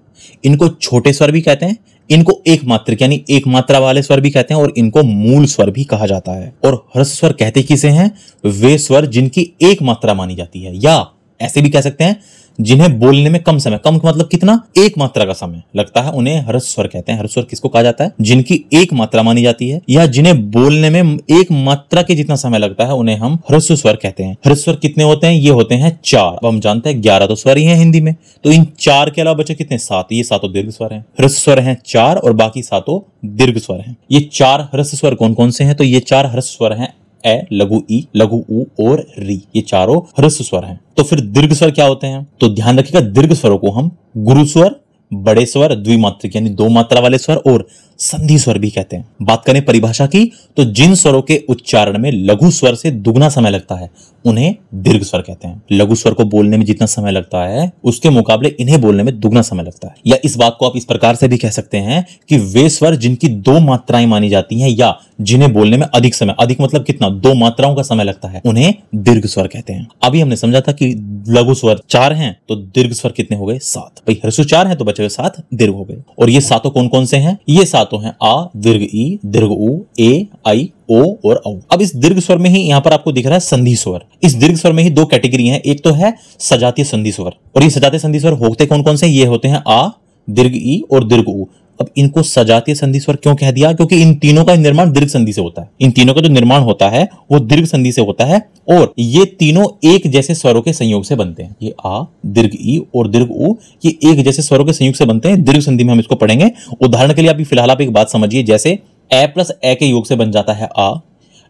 इनको छोटे स्वर भी कहते हैं, इनको एक मात्रिक यानी एक मात्रा वाले स्वर भी कहते हैं, और इनको मूल स्वर भी कहा जाता है। और ह्रस्व स्वर कहते किसे हैं? वे स्वर जिनकी एक मात्रा मानी जाती है, या ऐसे भी कह सकते हैं जिन्हें बोलने में कम समय, कम मतलब कितना, एक मात्रा का समय लगता है, उन्हें ह्रस्व स्वर कहते हैं। ह्रस्व स्वर किसको कहा जाता है? जिनकी एक मात्रा मानी जाती है या जिन्हें बोलने में एक मात्रा के जितना समय लगता है, उन्हें हम ह्रस्व स्वर कहते हैं। ह्रस्व स्वर कितने होते हैं? ये होते हैं 4। अब हम जानते हैं 11 तो स्वर ही हैं हिंदी में, तो इन 4 के अलावा बचे कितने? 7। ये 7 दीर्घ स्वर हैं। ह्रस्व स्वर हैं 4 और बाकी 7 दीर्घ स्वर हैं। ये 4 ह्रस्व स्वर कौन कौन से हैं? तो ये 4 ह्रस्व स्वर हैं ए, लघु ई, लघु ऊ और री। ये चारों ह्रस्व स्वर हैं। तो फिर दीर्घ स्वर क्या होते हैं? तो ध्यान रखिएगा, दीर्घ स्वरों को हम गुरु स्वर, बड़े स्वर, द्विमात्रिक यानी 2 मात्रा वाले स्वर और संधि स्वर भी कहते हैं। बात करें परिभाषा की, तो जिन स्वरों के उच्चारण में लघु स्वर से दुगना समय लगता है, उन्हें दीर्घ स्वर कहते हैं। लघु स्वर को बोलने में जितना समय लगता है, उसके मुकाबले इन्हें बोलने में दुगना समय लगता है। या इस बात को आप इस प्रकार से भी कह सकते हैं कि वे स्वर जिनकी 2 मात्राएं मानी जाती हैं या जिन्हें बोलने में अधिक समय, अधिक मतलब कितना, 2 मात्राओं का समय लगता है, उन्हें दीर्घ स्वर कहते हैं। अभी हमने समझा था कि लघु स्वर 4 हैं, तो दीर्घ स्वर कितने हो गए? 7। भाई ह्रस्व 4 हैं तो बचे हुए 7 दीर्घ हो गए। और ये 7 कौन कौन से हैं? ये 7 हैं आ, दीर्घ ई, दीर्घ ऊ, ए, आई, ओ और औ। अब इस दीर्घ स्वर में ही यहां पर आपको दिख रहा है संधि स्वर। इस दीर्घ स्वर में ही 2 कैटेगरी हैं, एक तो है सजातीय संधि स्वर, और ये सजातीय संधि स्वर होते कौन कौन से? ये होते हैं आ, दीर्घ ई और दीर्घ ऊ। अब इनको सजातीय संधि स्वर क्यों कह दिया? क्योंकि इन तीनों का निर्माण दीर्घ संधि से होता है। इन तीनों का जो निर्माण होता है वो दीर्घ संधि से होता है, और ये तीनों एक जैसे स्वरों के संयोग से बनते हैं। ये आ, दीर्घ ई और दीर्घ ऊ, ये एक जैसे स्वरों के संयोग से बनते हैं। दीर्घ संधि में हम इसको पढ़ेंगे। उदाहरण के लिए अभी फिलहाल आप एक बात समझिए, जैसे ए प्लस ए के योग से बन जाता है आ,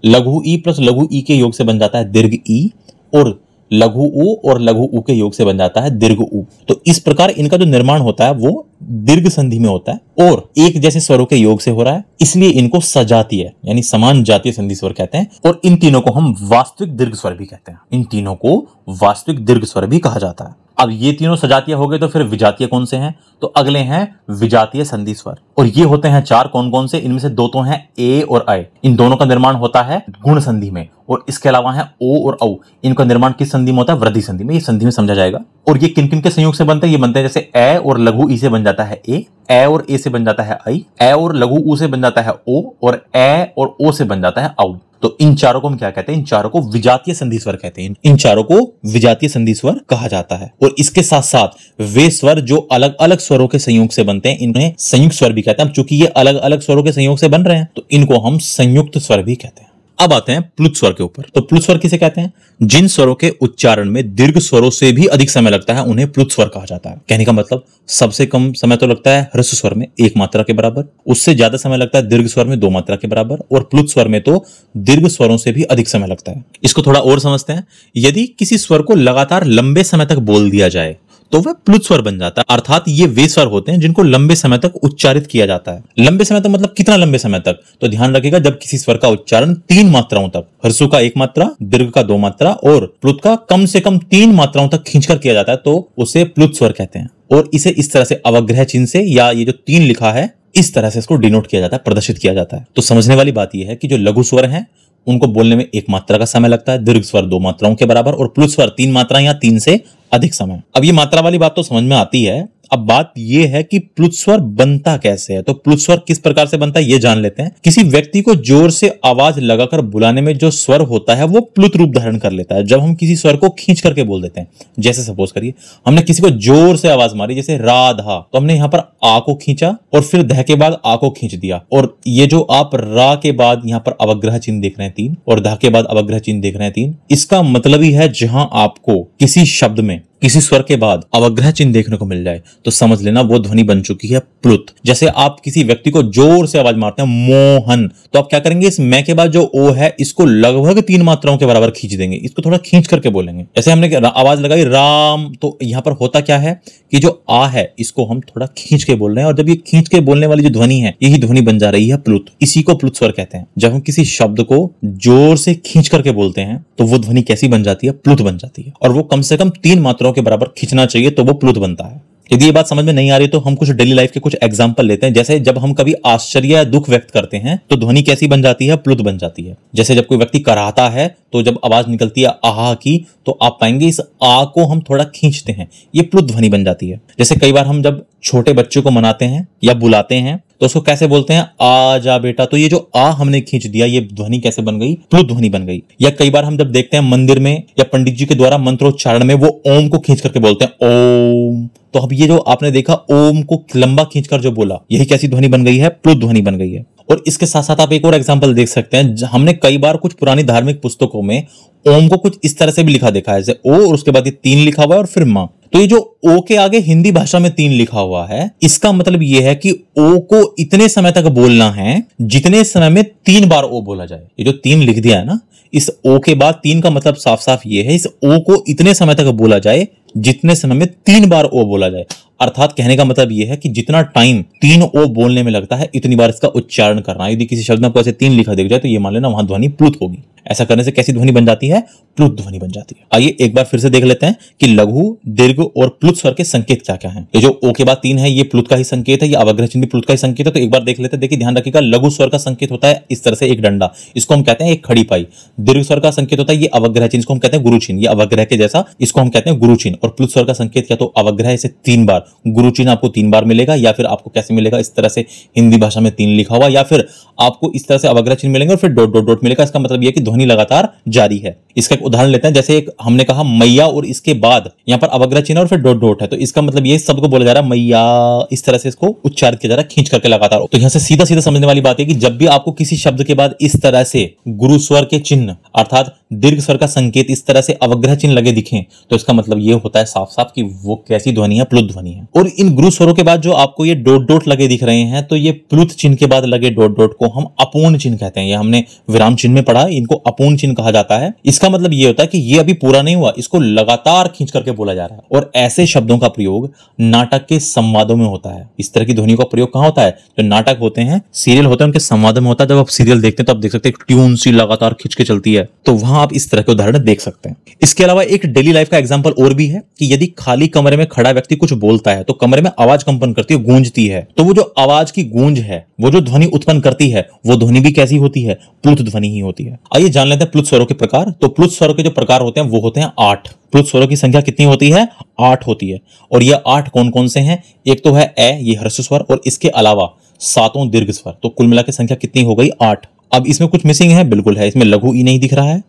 लघु ई प्लस लघु ई के योग से बन जाता है दीर्घ ई, और लघु ऊ और लघु ऊ के योग से बन जाता है दीर्घ ऊ। तो इस प्रकार इनका जो निर्माण होता है वो दीर्घ संधि में होता है और एक जैसे स्वरों के योग से हो रहा है, इसलिए इनको सजातीय यानी समान जातीय संधि स्वर कहते हैं। और इन तीनों को हम वास्तविक दीर्घ स्वर भी कहते हैं। इन तीनों को वास्तविक दीर्घ स्वर भी कहा जाता है। अब ये तीनों सजातीय हो गए, तो फिर विजातीय कौन से हैं? तो अगले हैं विजातीय संधि स्वर, और ये होते हैं 4। कौन कौन से? इनमें से 2 तो हैं ए और आई। इन दोनों का निर्माण होता है गुण संधि में, और इसके अलावा है ओ और औ। इनका निर्माण किस संधि में होता है? वृद्धि संधि में। ये संधि में समझा जाएगा। और ये किन किन के संयोग से बनते हैं? ये बनते हैं जैसे ए और लघु ई से बन जाता है ए और ए से बन जाता है आई, ए और लघु ऊ से बन जाता है ओ, और ए और ओ से बन जाता है औ। तो इन चारों को हम क्या कहते हैं? इन चारों को विजातीय संधि स्वर कहते हैं। इन चारों को विजातीय संधि स्वर कहा जाता है। और इसके साथ साथ वे स्वर जो अलग अलग स्वरों के संयोग से बनते हैं, इन्हें संयुक्त स्वर भी कहते हैं। चूंकि ये अलग अलग स्वरों के संयोग से बन रहे हैं, तो इनको हम संयुक्त स्वर भी कहते हैं। अब आते हैं प्लुत स्वर के ऊपर। तो प्लुत स्वर किसे कहते हैं? जिन स्वरों के उच्चारण में दीर्घ स्वरों से भी अधिक समय लगता है, उन्हें प्लुत स्वर कहा जाता है। कहने का मतलब सबसे कम समय तो लगता है ह्रस्व स्वर में 1 मात्रा के बराबर, उससे ज्यादा समय लगता है दीर्घ स्वर में 2 मात्रा के बराबर, और प्लुत स्वर में तो दीर्घ स्वरों से भी अधिक समय लगता है। इसको थोड़ा और समझते हैं। यदि किसी स्वर को लगातार लंबे समय तक बोल दिया जाए तो वह प्लुत स्वर बन जाता है। अर्थात ये वे स्वर होते हैं जिनको लंबे समय तक उच्चारित किया जाता है। लंबे समय तक मतलब कितना लंबे समय तक? तो ध्यान रखिएगा, जब किसी स्वर का उच्चारण 3 मात्राओं तक, ह्रस्व का 1 मात्रा, दीर्घ का 2 मात्रा और प्लुत का कम से कम 3 मात्राओं तक खींचकर किया जाता है, तो उसे प्लुत स्वर कहते हैं। और इसे इस तरह से अवग्रह चिन्ह से, या ये जो 3 लिखा है, इस तरह से इसको डिनोट किया जाता है, प्रदर्शित किया जाता है। तो समझने वाली बात यह है कि जो लघु स्वर हैं उनको बोलने में 1 मात्रा का समय लगता है, दीर्घ स्वर 2 मात्राओं के बराबर, और प्लुत स्वर 3 मात्रा या 3 से अधिक समय। अब ये मात्रा वाली बात तो समझ में आती है। अब बात यह है कि प्लुत स्वर बनता कैसे है। तो प्लुत स्वर किस प्रकार से बनता है ये जान लेते हैं। किसी व्यक्ति को जोर से आवाज लगाकर बुलाने में जो स्वर होता है वो प्लुत रूप धारण कर लेता है जब हम किसी स्वर को खींच करके बोल देते हैं। जैसे सपोज करिए हमने किसी को जोर से आवाज मारी, जैसे राधा, तो हमने यहां पर आ को खींचा और फिर ध के बाद आ को खींच दिया, और ये जो आप रा के बाद यहां पर अवग्रह चिन्ह देख रहे हैं 3 और ध के बाद अवग्रह चिन्ह देख रहे हैं 3, इसका मतलब ही है जहां आपको किसी शब्द में किसी स्वर के बाद अवग्रह चिन्ह देखने को मिल जाए तो समझ लेना वो ध्वनि बन चुकी है प्लुत। जैसे आप किसी व्यक्ति को जोर से आवाज मारते हैं मोहन, तो आप क्या करेंगे, इस मैं के बाद जो ओ है इसको लगभग 3 मात्राओं के बराबर खींच देंगे, इसको थोड़ा खींच करके बोलेंगे। जैसे हमने आवाज लगाई राम, तो यहां पर होता क्या है कि जो आ है इसको हम थोड़ा खींच के बोल रहे हैं, और जब ये खींच के बोलने वाली जो ध्वनि है यही ध्वनि बन जा रही है प्लुत। इसी को प्लुत स्वर कहते हैं। जब हम किसी शब्द को जोर से खींच करके बोलते हैं तो वो ध्वनि कैसी बन जाती है, प्लुत बन जाती है, और वो कम से कम 3 मात्राओं के बराबर खींचना चाहिए तो वो प्लुत बनता है। यदि ये बात समझ में नहीं आ रही तो हम कुछ डेली लाइफ के कुछ एग्जांपल लेते हैं। जैसे जब हम कभी आश्चर्य या दुख व्यक्त करते हैं तो ध्वनि कैसी बन जाती है, प्लुत बन जाती है। जैसे जब कोई व्यक्ति कराहता है तो जब आवाज निकलती है आहा की, तो आप पाएंगे इस आ को हम थोड़ा खींचते हैं, ये प्लुत ध्वनि बन जाती है। जैसे कई बार हम जब छोटे बच्चों को मनाते हैं या बुलाते हैं तो उसको कैसे बोलते हैं, आ जा बेटा, तो ये जो आ हमने खींच दिया ये ध्वनि कैसे बन गई, प्लुत ध्वनि बन गई। या कई बार हम जब देखते हैं मंदिर में या पंडित जी के द्वारा मंत्रोच्चारण में वो ओम को खींच करके बोलते हैं ओम, तो अब ये जो आपने देखा ओम को लंबा खींचकर जो बोला यही कैसी ध्वनि बन गई है, प्लुत ध्वनि बन गई है। और इसके साथ साथ आप एक और एग्जांपल देख सकते हैं, हमने कई बार कुछ पुरानी धार्मिक पुस्तकों में ओम को कुछ इस तरह से भी लिखा देखा है, जैसे ओ और उसके बाद ये 3 लिखा हुआ है और फिर मां। तो ये जो ओ के आगे हिंदी भाषा में 3 लिखा हुआ है, इसका मतलब ये है कि ओ को इतने समय तक बोलना है जितने समय में 3 बार ओ बोला जाए। ये जो 3 लिख दिया है ना, इस ओ के बाद 3 का मतलब साफ साफ ये है, इस ओ को इतने समय तक बोला जाए जितने समय में 3 बार ओ बोला जाए। अर्थात कहने का मतलब यह है कि जितना टाइम 3 ओ बोलने में लगता है इतनी बार इसका उच्चारण करना। यदि किसी शब्द में आपको ऐसे 3 लिखा दिख जाए तो ये मान लेना वहां ध्वनि प्लुत होगी। ऐसा करने से कैसी ध्वनि बन जाती है, प्लुत ध्वनि बन जाती है। आइए एक बार फिर से देख लेते हैं कि लघु, दीर्घ और प्लुत स्वर के संकेत क्या क्या हैं। ये जो ओ के बाद 3 है ये प्लुत का ही संकेत है, ये अवग्रह चिन्ह भी प्लुत का ही संकेत है। तो एक बार देख लेते हैं। देखिए ध्यान रखिएगा, लघु स्वर का संकेत होता है इस तरह से एक डंडा, इसको हम कहते हैं एक खड़ी पाई। दीर्घ स्वर का संकेत होता है ये अवग्रह चिन्ह, इसको हम कहते हैं गुरु चिन्ह, ये अवग्रह के जैसा, इसको हम कहते हैं गुरु चिन्ह। और प्लुत स्वर का संकेत या तो अवग्रह से 3 बार, गुरु चिन्ह आपको 3 बार मिलेगा, या फिर आपको कैसे मिलेगा, इस तरह से हिंदी भाषा में 3 लिखा हुआ, या फिर आपको इस तरह से अवग्रह चिन्ह मिलेंगे और फिर डॉट डॉट डॉट मिलेगा। इसका मतलब यह कि ध्वनि लगातार जारी है। इसका एक उदाहरण लेते हैं। जैसे एक हमने कहा मैया और इसके बाद यहां पर अवग्रह चिन्ह और फिर डॉट डॉट है, तो इसका मतलब ये शब्द को बोला जा रहा है मैया, इस तरह से इसको उच्चारित किया जा रहा है खींच करके लगातार। तो यहां से सीधा सीधा समझने वाली बात है कि जब भी आपको किसी शब्द के बाद इस तरह से गुरु स्वर के चिन्ह अर्थात दीर्घ स्वर का संकेत इस तरह से अवग्रह चिन्ह लगे दिखें तो इसका मतलब ये होता है साफ साफ कि वो कैसी ध्वनि है, प्लुत ध्वनि है। और इन गुरु स्वरों के बाद जो आपको ये डॉट डॉट लगे दिख रहे हैं, तो ये प्लुत चिन्ह के बाद लगे डॉट डॉट को हम अपूर्ण चिन्ह कहते हैं। ये हमने विराम चिन्ह में पढ़ा, इनको अपूर्ण चिन्ह कहा जाता है। इसका मतलब ये होता है कि ये अभी पूरा नहीं हुआ, इसको लगातार खींच करके बोला जा रहा है। और ऐसे शब्दों का प्रयोग नाटक के संवादों में होता है। इस तरह की ध्वनियों का प्रयोग कहां होता है, जो नाटक होते हैं, सीरियल होते हैं, उनके संवादों में होता है। जब आप सीरियल देखते हैं तो आप देख सकते हैं ट्यून सी लगातार खींच के चलती है, तो वहां आप इस तरह के उदाहरण देख सकते हैं। इसके अलावा एक डेली लाइफ का एग्जांपल और भी है कि यदि खाली कमरे में खड़ा व्यक्ति कुछ बोलता है तो कमरे में आवाज कंपन करती है, गूंजती है, तो वो जो आवाज की गूंज है, वो जो ध्वनि उत्पन्न करती है, वो ध्वनि भी कैसी होती है, प्लुत ध्वनि ही होती है। आइए जान लेते हैं प्लुत स्वरों के प्रकार। तो प्लुत स्वरों के जो प्रकार होते हैं वो होते हैं 8। प्लुत स्वरों की संख्या कितनी होती है, 8 होती है। और ये 8 कौन कौन से हैं, एक तो है ए, ये ह्रस्व स्वर, और इसके अलावा 7 दीर्घ स्वर। तो कुल मिला के संख्या कितनी हो गई, 8। अब इसमें कुछ मिसिंग है, बिल्कुल है। इसमें लघु ई नहीं दिख रहा है,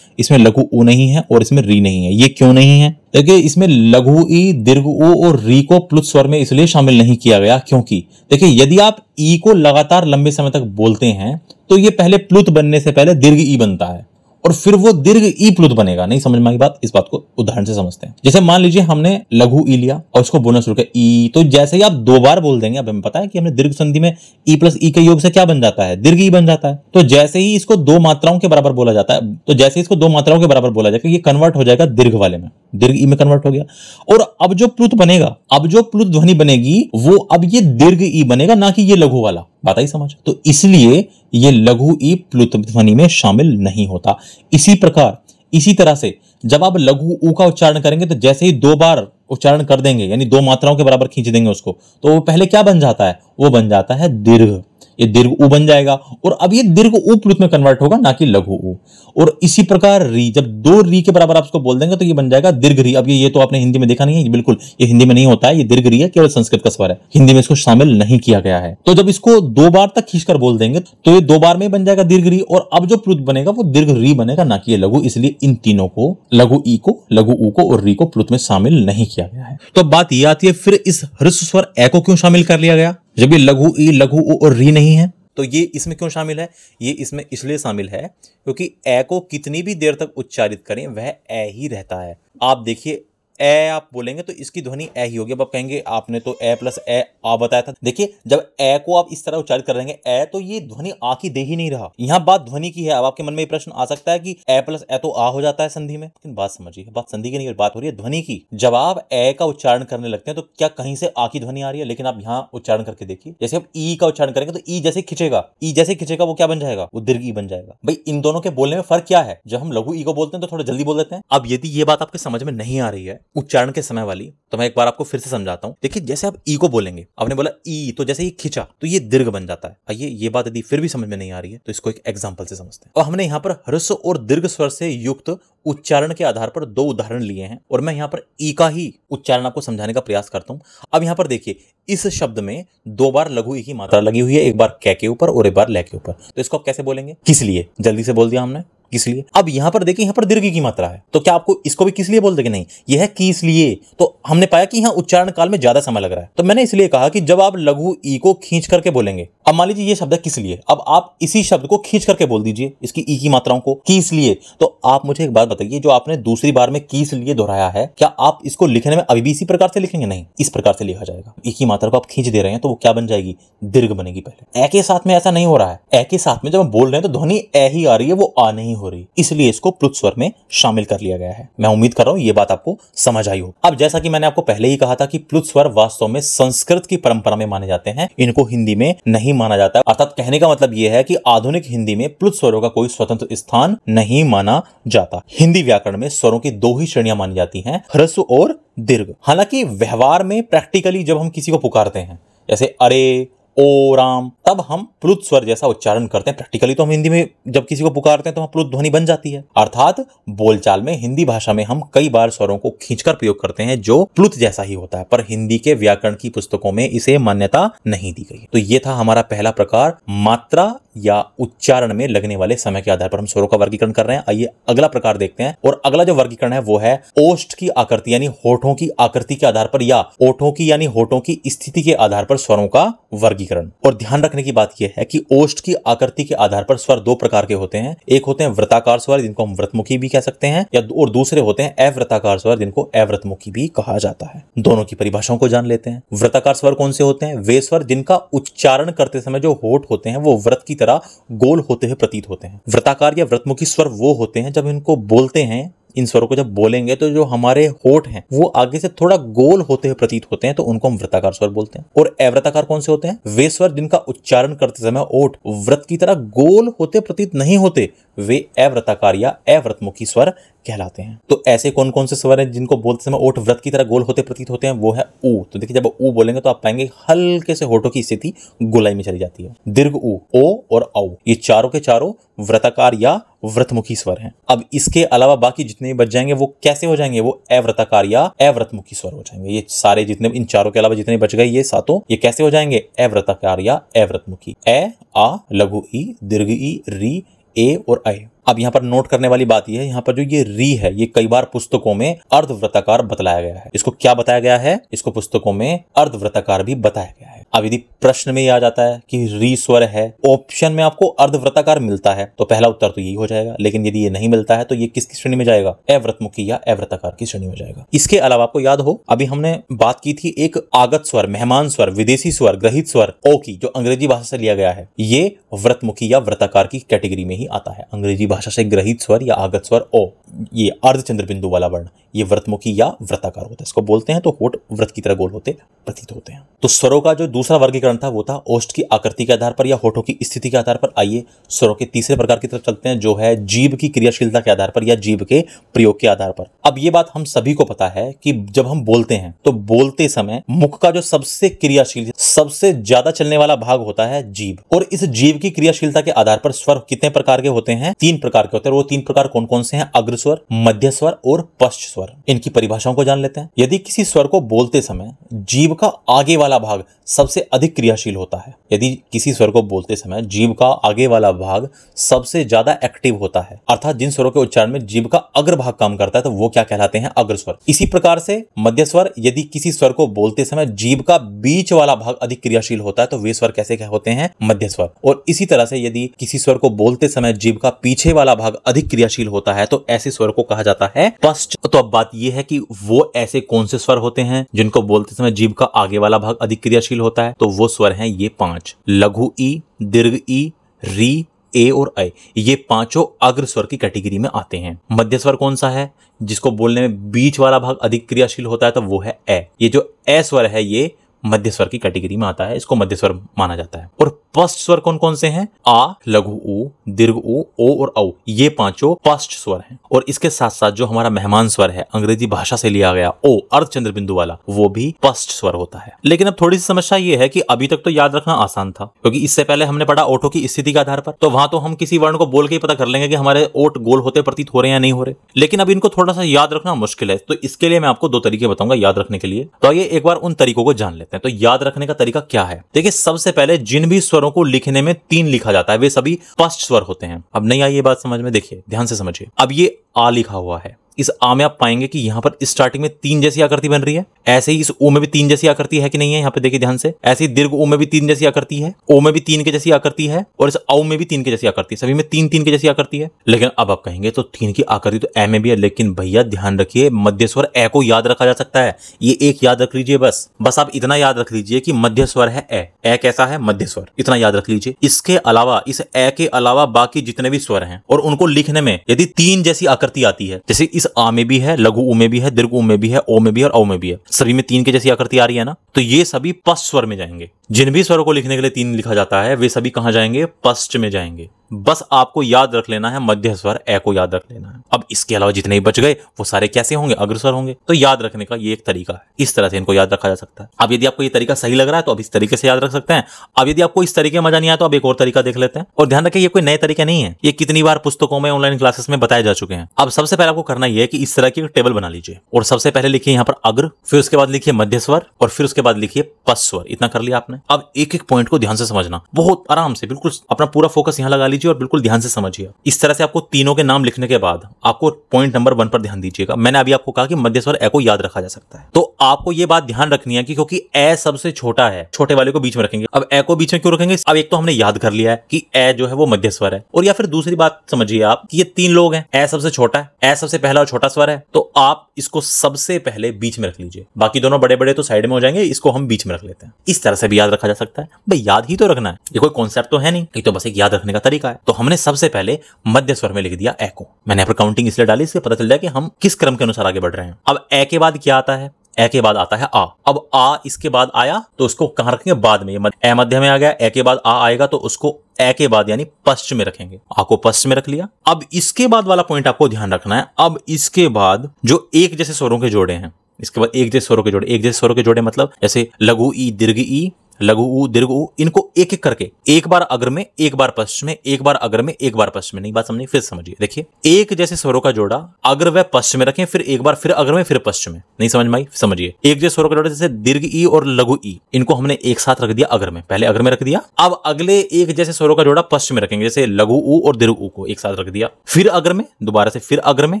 इसमें लघु ऊ नहीं है, और इसमें री नहीं है। ये क्यों नहीं है, देखिए इसमें लघु ई, दीर्घ ऊ और री को प्लुत स्वर में इसलिए शामिल नहीं किया गया क्योंकि देखिए यदि आप ई को लगातार लंबे समय तक बोलते हैं तो ये पहले प्लुत बनने से पहले दीर्घ ई बनता है और फिर वो दीर्घ ई प्लुत बनेगा। नहीं समझ में आई बात, इस बात को उदाहरण से समझते हैं। जैसे मान लीजिए हमने लघु ई लिया और उसको बोलना शुरू किया ई, तो जैसे ही आप 2 बार बोल देंगे, अब हमें पता है कि हमने दीर्घ संधि में ई प्लस ई के योग से क्या बन जाता है, दीर्घ ई बन जाता है। तो जैसे ही इसको 2 मात्राओं के बराबर बोला जाता है, तो जैसे इसको 2 मात्राओं के बराबर बोला जाएगा, ये कन्वर्ट हो जाएगा दीर्घ वाले में, दीर्घ ई में कन्वर्ट हो गया। और अब जो प्लुत बनेगा, अब जो प्लुत ध्वनि बनेगी वो अब ये दीर्घ ई बनेगा, ना कि ये लघु वाला। बात आई समझ। तो इसलिए ये लघु ई प्लुत ध्वनि में शामिल नहीं होता। इसी प्रकार इसी तरह से जब आप लघु ऊ का उच्चारण करेंगे तो जैसे ही 2 बार उच्चारण कर देंगे, यानी 2 मात्राओं के बराबर खींच देंगे उसको, तो वो पहले क्या बन जाता है, वो बन जाता है दीर्घ। ये दीर्घ उ बन जाएगा, और अब ये दीर्घ उ प्लुत में कन्वर्ट होगा, ना कि लघु उ। और इसी प्रकार री, जब 2 री के बराबर आप इसको बोल देंगे तो ये बन जाएगा दीर्घ री। अब ये तो आपने हिंदी में देखा नहीं है, ये बिल्कुल ये हिंदी में नहीं होता है, ये दीर्घ री है, केवल संस्कृत का स्वर है, हिंदी में इसको शामिल नहीं किया गया है। तो जब इसको 2 बार तक खींचकर बोल देंगे तो ये 2 बार में बन जाएगा दीर्घ री, और अब जो प्लुत बनेगा वो दीर्घ री बनेगा, ना कि ये लघु। इसलिए इन तीनों को, लघु ई को, लघु उ को और री को प्लुत में शामिल नहीं किया गया है। तो बात ये आती है, फिर इस ह्रस्व स्वर ए को क्यों शामिल कर लिया गया, जब ये लघु ई, लघु उ और री नहीं है? तो ये इसमें क्यों शामिल है? ये इसमें इसलिए शामिल है क्योंकि ए को कितनी भी देर तक उच्चारित करें वह ए ही रहता है। आप देखिए, ए आप बोलेंगे तो इसकी ध्वनि ए ही होगी। अब आप कहेंगे आपने तो ए प्लस ए आ बताया था। देखिए, जब ए को आप इस तरह उच्चारित कर देंगे ए, तो ये ध्वनि आ की दे ही नहीं रहा। यहाँ बात ध्वनि की है। अब आपके मन में ये प्रश्न आ सकता है कि ए प्लस ए तो आ हो जाता है संधि में, लेकिन बात समझिए, बात संधि की नहीं, बात हो रही है ध्वनि की। जब आप ए का उच्चारण करने लगते हैं तो क्या कहीं से आ की ध्वनि आ रही है? लेकिन आप यहाँ उच्चारण करके देखिए, जैसे आप ई का उच्चारण करेंगे तो ई जैसे खिंचेगा, ई जैसे खिंचेगा वो क्या बन जाएगा? वो दीर्घ ई बन जाएगा। भाई इन दोनों के बोलने में फर्क क्या है? जब हम लघु ई को बोलते हैं तो थोड़ा जल्दी बोल देते हैं। अब यदि ये बात आपके समझ में नहीं आ रही है उच्चारण के समय वाली, तो मैं एक बार आपको फिर से समझाता हूं। देखिए, जैसे आप ई को बोलेंगे, आपने बोला ई, तो जैसे ही खिंचा तो ये दीर्घ बन जाता है। आइए, ये बात यदि फिर भी समझ में नहीं आ रही है तो इसको एक एग्जांपल से समझते हैं। और हमने यहां पर ह्रस्व और दीर्घ स्वर से युक्त उच्चारण के आधार पर 2 उदाहरण लिए हैं, और मैं यहां पर ई का ही उच्चारण आपको समझाने का प्रयास करता हूं। अब यहां पर देखिए, इस शब्द में 2 बार लघु ई की मात्रा लगी हुई है, एक बार कै के ऊपर और एक बार लै के ऊपर। तो इसको आप कैसे बोलेंगे? किस लिए? जल्दी से बोल दिया हमने, किस लिए। अब यहां पर देखिए, यहां पर दीर्घ की मात्रा है, तो क्या आपको इसको भी किस लिए बोल देंगे? नहीं, यह है किस लिए। तो हमने पाया कि यहां उच्चारण काल में ज्यादा समय लग रहा है, तो मैंने इसलिए कहा कि जब आप लघु ई को खींच करके बोलेंगे, अब मान लीजिए ये शब्द है किस लिए, अब आप इसी शब्द को खींच करके बोल दीजिए, इसकी ई की मात्राओं को किस लिए। तो आप मुझे एक बात बताइए, जो आपने दूसरी बार में किस लिए दोहराया है, क्या आप इसको लिखने में अभी भी इसी प्रकार से लिखेंगे? नहीं, इस प्रकार से लिखा जाएगा। ई की मात्रा को आप खींच दे रहे हैं तो वो क्या बन जाएगी? दीर्घ बनेगी। पहले ए के साथ में ऐसा नहीं हो रहा है, ए के साथ में जब हम बोल रहे हैं तो ध्वनि ए ही आ रही है, वो आ नहीं हो रही, इसलिए इसको प्लुत स्वर में शामिल कर लिया गया है। मैं उम्मीद कर रहा हूं ये बात आपको समझ आई हो। अब जैसा कि मैंने आपको पहले ही कहा था कि प्लुत स्वर वास्तव में संस्कृत की परंपरा में माने जाते हैं, इनको हिंदी में नहीं माना जाता। अर्थात कहने का मतलब यह है कि आधुनिक हिंदी में प्लुत स्वरों का कोई स्वतंत्र स्थान नहीं माना जाता। हिंदी व्याकरण में स्वरों की 2 ही श्रेणियां मानी जाती हैं, ह्रस्व और दीर्घ। हालांकि व्यवहार में प्रैक्टिकली जब हम किसी को पुकारते हैं, जैसे अरे, ओ राम, तब हम प्लुत स्वर जैसा उच्चारण करते हैं। प्रैक्टिकली तो हम हिंदी में जब किसी को पुकारते हैं तो हम प्लुत ध्वनि बन जाती है। अर्थात बोलचाल में हिंदी भाषा में हम कई बार स्वरों को खींचकर प्रयोग करते हैं जो प्लुत जैसा ही होता है, पर हिंदी के व्याकरण की पुस्तकों में इसे मान्यता नहीं दी गई। तो ये था हमारा पहला प्रकार, मात्रा या उच्चारण में लगने वाले समय के आधार पर हम स्वरों का वर्गीकरण कर रहे हैं। आइए अगला प्रकार देखते हैं, और अगला जो वर्गीकरण है वो है ओष्ठ की आकृति यानी होठों की आकृति के आधार पर, या ओठों की यानी होठों की स्थिति के आधार पर स्वरों का वर्गीकरण। और ध्यान रखने की बात यह है कि ओष्ठ की आकृति के आधार पर स्वर 2 प्रकार के होते हैं। एक होते हैं वृत्ताकार स्वर, जिनको हम व्रतमुखी भी कह सकते हैं, या और दूसरे होते हैं अवृत्ताकार स्वर, जिनको अवृतमुखी भी कहा जाता है। दोनों की परिभाषाओं को जान लेते हैं। वृत्ताकार स्वर कौन से होते हैं? वे स्वर जिनका उच्चारण करते समय जो होठ होते हैं वो व्रत की तरह गोल होते हुए प्रतीत होते हैं। वृत्ताकार या व्रतमुखी स्वर वो होते हैं जब इनको बोलते हैं, इन स्वरों को जब बोलेंगे तो जो हमारे होठ हैं वो आगे से थोड़ा गोल होते हुए प्रतीत होते हैं, तो उनको हम वृत्ताकार स्वर बोलते हैं। और अवृत्ताकार कौन से होते हैं? वे स्वर जिनका उच्चारण करते समय ओठ व्रत की तरह गोल होते प्रतीत नहीं होते, वे अवृत्ताकार या अवृतमुखी स्वर कहलाते हैं। तो ऐसे कौन कौन से स्वर हैं जिनको बोलते समय ओठ व्रत की तरह गोल होते प्रतीत होते हैं? वो है ऊ। तो देखिए, जब ऊ बोलेंगे तो आप पाएंगे हल्के से होठों की स्थिति गोलाई में चली जाती है। दीर्घ ऊ, ओ और औ, ये चारों के चारों वृत्ताकार या व्रतमुखी स्वर हैं। अब इसके अलावा बाकी जितने बच जाएंगे वो कैसे हो जाएंगे? वो अवृत्ताकार या अव्रतमुखी स्वर हो जाएंगे। ये सारे जितने, इन चारों के अलावा जितने बच गए ये सातों, ये कैसे हो जाएंगे? अवृत्ताकार या अव्रतमुखी। ए, आ, लघु ई, दीर्घ ई, री, ए और ऐ। अब यहाँ पर नोट करने वाली बात यह है, यहाँ पर जो ये री है ये कई बार पुस्तकों में अर्धवृत्ताकार बतलाया गया है। इसको क्या बताया गया है? इसको पुस्तकों में अर्धवृत्ताकार भी बताया गया है। अब यदि प्रश्न में यह आ जाता है कि री स्वर है, ऑप्शन में आपको अर्धवृत्ताकार मिलता है, तो पहला उत्तर तो यही हो जाएगा। लेकिन यदि ये नहीं मिलता है तो ये किसकी श्रेणी में जाएगा? अव्रतमुखी या अवृत्ताकार की श्रेणी में जाएगा। इसके अलावा आपको याद हो, अभी हमने बात की थी एक आगत स्वर, मेहमान स्वर, विदेशी स्वर, ग्रहित स्वर ओ की, जो अंग्रेजी भाषा से लिया गया है, ये व्रतमुखी या वृत्ताकार की कैटेगरी में ही आता है। अंग्रेजी भाषा से ग्रहित स्वर या आगत स्वर ओ, ये अर्धचंद्र बिंदु वाला वर्ण, ये व्रतमुखी या वृत्ताकार होता है। इसको बोलते हैं तो होठ व्रत की तरह गोल होते प्रतीत होते हैं। तो स्वरों का जो दूसरा वर्गीकरण था वो था ओष्ठ की आकृति के आधार पर या होठों की स्थिति के आधार पर। आइए स्वरों के तीसरे प्रकार की तरफ चलते हैं, जो है जीभ की क्रियाशीलता के आधार पर या जीभ के प्रयोग के आधार पर। अब ये बात हम सभी को पता है कि जब हम बोलते हैं तो बोलते समय मुख का जो सबसे क्रियाशील, सबसे ज्यादा चलने वाला भाग होता है जीभ, और इस जीभ की क्रियाशीलता के आधार पर स्वर कितने प्रकार के होते हैं? 3 प्रकार के होते हैं। वो 3 प्रकार कौन कौन से हैं? अग्र स्वर, मध्य स्वर और पश्च स्वर। इनकी परिभाषाओं को जान लेते हैं। यदि किसी स्वर को बोलते समय जीभ का आगे वाला भाग सबसे अधिक क्रियाशील होता है, यदि किसी स्वर को बोलते समय जीभ का आगे वाला भाग सबसे ज्यादा एक्टिव होता है, अर्थात जिन स्वरों के उच्चारण में जीभ का अग्र भाग काम करता है, तो वो क्या कहलाते हैं? अग्र स्वर। इसी प्रकार से मध्य स्वर, यदि किसी स्वर को बोलते समय जीभ का बीच वाला भाग अधिक क्रियाशील होता है, तो वे स्वर कैसे क्या होते हैं? मध्य स्वर। और इसी तरह से यदि किसी स्वर को बोलते समय जीभ का पीछे वाला भाग अधिक क्रियाशील होता है, तो ऐसे स्वर को कहा जाता है पश्च। तो अब बात यह है कि वो ऐसे कौन से स्वर होते हैं जिनको बोलते समय जीभ का आगे वाला भाग अधिक क्रियाशील होता है? तो वो स्वर हैं ये 5: लघु ई, दीर्घ ई, री, ए और ऐ। ये पांचों अग्र स्वर की कैटेगरी में आते हैं। मध्य स्वर कौन सा है? जिसको बोलने में बीच वाला भाग अधिक क्रियाशील होता है, तो वो है ए। ये जो ए स्वर है ये मध्य स्वर की कैटेगरी में आता है, इसको मध्य स्वर माना जाता है। और पश्च स्वर कौन कौन से हैं? आ, लघु ऊ, दीर्घ ऊ, ओ और औ। ये पांचों पश्च स्वर हैं। और इसके साथ साथ जो हमारा मेहमान स्वर है, अंग्रेजी भाषा से लिया गया ओ, अर्धचंद्र बिंदु वाला, वो भी पश्च स्वर होता है। लेकिन अब थोड़ी सी समस्या ये है कि अभी तक तो याद रखना आसान था, क्योंकि इससे पहले हमने पढ़ा ओठों की स्थिति के आधार पर, तो वहां तो हम किसी वर्ण को बोल के ही पता कर लेंगे कि हमारे ओठ गोल होते प्रतीत हो रहे हैं या नहीं हो रहे। लेकिन अब इनको थोड़ा सा याद रखना मुश्किल है, तो इसके लिए मैं आपको 2 तरीके बताऊंगा याद रखने के लिए। तो आइए एक बार उन तरीकों को जान लेते हैं। तो याद रखने का तरीका क्या है? देखिए, सबसे पहले जिन भी स्वरों को लिखने में 3 लिखा जाता है, वे सभी पश्च स्वर होते हैं। अब नहीं आई ये बात समझ में? देखिए ध्यान से समझिए। अब ये आ लिखा हुआ है, इस आ में आप पाएंगे कि यहां पर स्टार्टिंग में 3 जैसी आकृति बन रही है। ऐसे ही इस ओ में भी 3 जैसी आकृति है कि नहीं है? यहां पे देखिए ध्यान से। ऐसे ही दीर्घ ओ में भी 3 जैसी आकृति है, ओ में भी 3 के जैसी आकृति है, और इस औ में भी 3 के जैसी आकृति, सभी में 3 के जैसी आकृति है। लेकिन अब आप कहेंगे तो 3 की आकृति तो ए में भी है, लेकिन भैया ध्यान रखिए, मध्य स्वर ए को याद रखा जा सकता है। ये एक याद रख लीजिए, बस आप इतना याद रख लीजिए कि मध्य स्वर है ए। ए कैसा है? मध्य स्वर। इतना याद रख लीजिए। इसके अलावा, इस ए के अलावा बाकी जितने भी स्वर हैं, और उनको लिखने में यदि 3 जैसी आकृति आती है, जैसे इस आ में भी है, लघु ऊ में भी है, दीर्घ ऊ में भी है, ओ में भी है और औ में भी है, सभी में 3 के जैसी आकृति आ रही है ना, तो ये सभी पश्च स्वर में जाएंगे। जिन भी स्वरों को लिखने के लिए 3 लिखा जाता है, वे सभी कहां जाएंगे? पश्च में जाएंगे। बस आपको याद रख लेना है मध्य स्वर ए को याद रख लेना है। अब इसके अलावा जितने भी बच गए वो सारे कैसे होंगे? अग्रस्वर होंगे। तो याद रखने का ये एक तरीका है, इस तरह से इनको याद रखा जा सकता है। अब यदि आपको ये तरीका सही लग रहा है तो अब इस तरीके से याद रख सकते हैं। अब यदि आपको इस तरीके में मजा नहीं आया तो अब एक और तरीका देख लेते हैं। और ध्यान रखिए, ये कोई नए तरीके नहीं है, ये कितनी बार पुस्तकों में, ऑनलाइन क्लासेस में बताए जा चुके हैं। अब सबसे पहले आपको करना यह है कि इस तरह की टेबल बना लीजिए, और सबसे पहले लिखिए यहाँ पर अग्र, फिर उसके बाद लिखिए मध्य स्वर, और फिर उसके बाद लिखिए पश्च स्वर। इतना कर लिया आपने। अब एक एक पॉइंट को ध्यान से समझना, बहुत आराम से, बिल्कुल अपना पूरा फोकस यहाँ लगा लीजिए और बिल्कुल ध्यान से समझिए। इस तरह से आपको तीनों के नाम लिखने के बाद आपको पॉइंट नंबर 1 पर ध्यान दीजिएगा। मैंने अभी आपको कहा कि मध्य स्वर ए को याद रखा जा सकता है, तो आपको ये बात ध्यान रखनी है कि क्योंकि ए सबसे छोटा है, छोटे वाले को बीच में रखेंगे। अब ए को बीच में क्यों रखेंगे? अब एक तो हमने याद कर लिया है कि ए जो है वो मध्य स्वर है, और या फिर दूसरी बात समझिए आप कि ये 3 लोग हैं, ए सबसे छोटा है, ए सबसे पहला और छोटा स्वर है, तो आप इसको सबसे पहले बीच में रख लीजिए। बाकी दोनों बड़े बड़े तो साइड में हो जाएंगे, इसको हम बीच में रख लेते हैं। इस तरह से भी याद रखा जा सकता है। भाई याद ही तो रखना है, ये कोई कॉन्सेप्ट तो है नहीं, ये तो बस एक याद रखने का तरीका है। तो हमने सबसे पहले मध्य स्वर में लिख दिया ए को। मैंने यहाँ पर काउंटिंग इसलिए डाली, इससे पता चल जाए कि हम किस क्रम के अनुसार आगे बढ़ रहे हैं। अब ए के बाद क्या आता है? ए के बाद आता है आ। अब आ इसके बाद आया तो उसको कहां रखेंगे? बाद में। ए मध्य में आ गया, ए के बाद आ आएगा तो उसको ए के बाद यानी पश्च में रखेंगे। आ को पश्च में रख लिया। अब इसके बाद वाला पॉइंट आपको ध्यान रखना है। अब इसके बाद जो एक जैसे स्वरों के जोड़े हैं, इसके बाद एक जैसे स्वरों के जोड़े, एक जैसे स्वरों के जोड़े मतलब जैसे लघु ई, दीर्घ ई, लघु ऊ, दीर्घ ऊ, इनको एक एक करके, एक बार अग्र में, एक बार पश्च में, एक बार अग्र में, एक बार पश्च में। नहीं बात समझिए, फिर समझिए। देखिए, एक जैसे स्वरों का जोड़ा अग्र व पश्च में रखें, फिर एक बार फिर अग्र में, फिर पश्च में। नहीं समझ में आई? समझिए। एक जैसे स्वरों का जोड़ा जैसे दीर्घ ई और लघु ई, इनको हमने एक साथ रख दिया अग्र में, पहले अग्र में रख दिया। अब अगले एक जैसे स्वरों का जोड़ा पश्च में रखेंगे, जैसे लघु ऊ और दीर्घ ऊ को एक साथ रख दिया, फिर अग्र में, दोबारा से फिर अग्र में,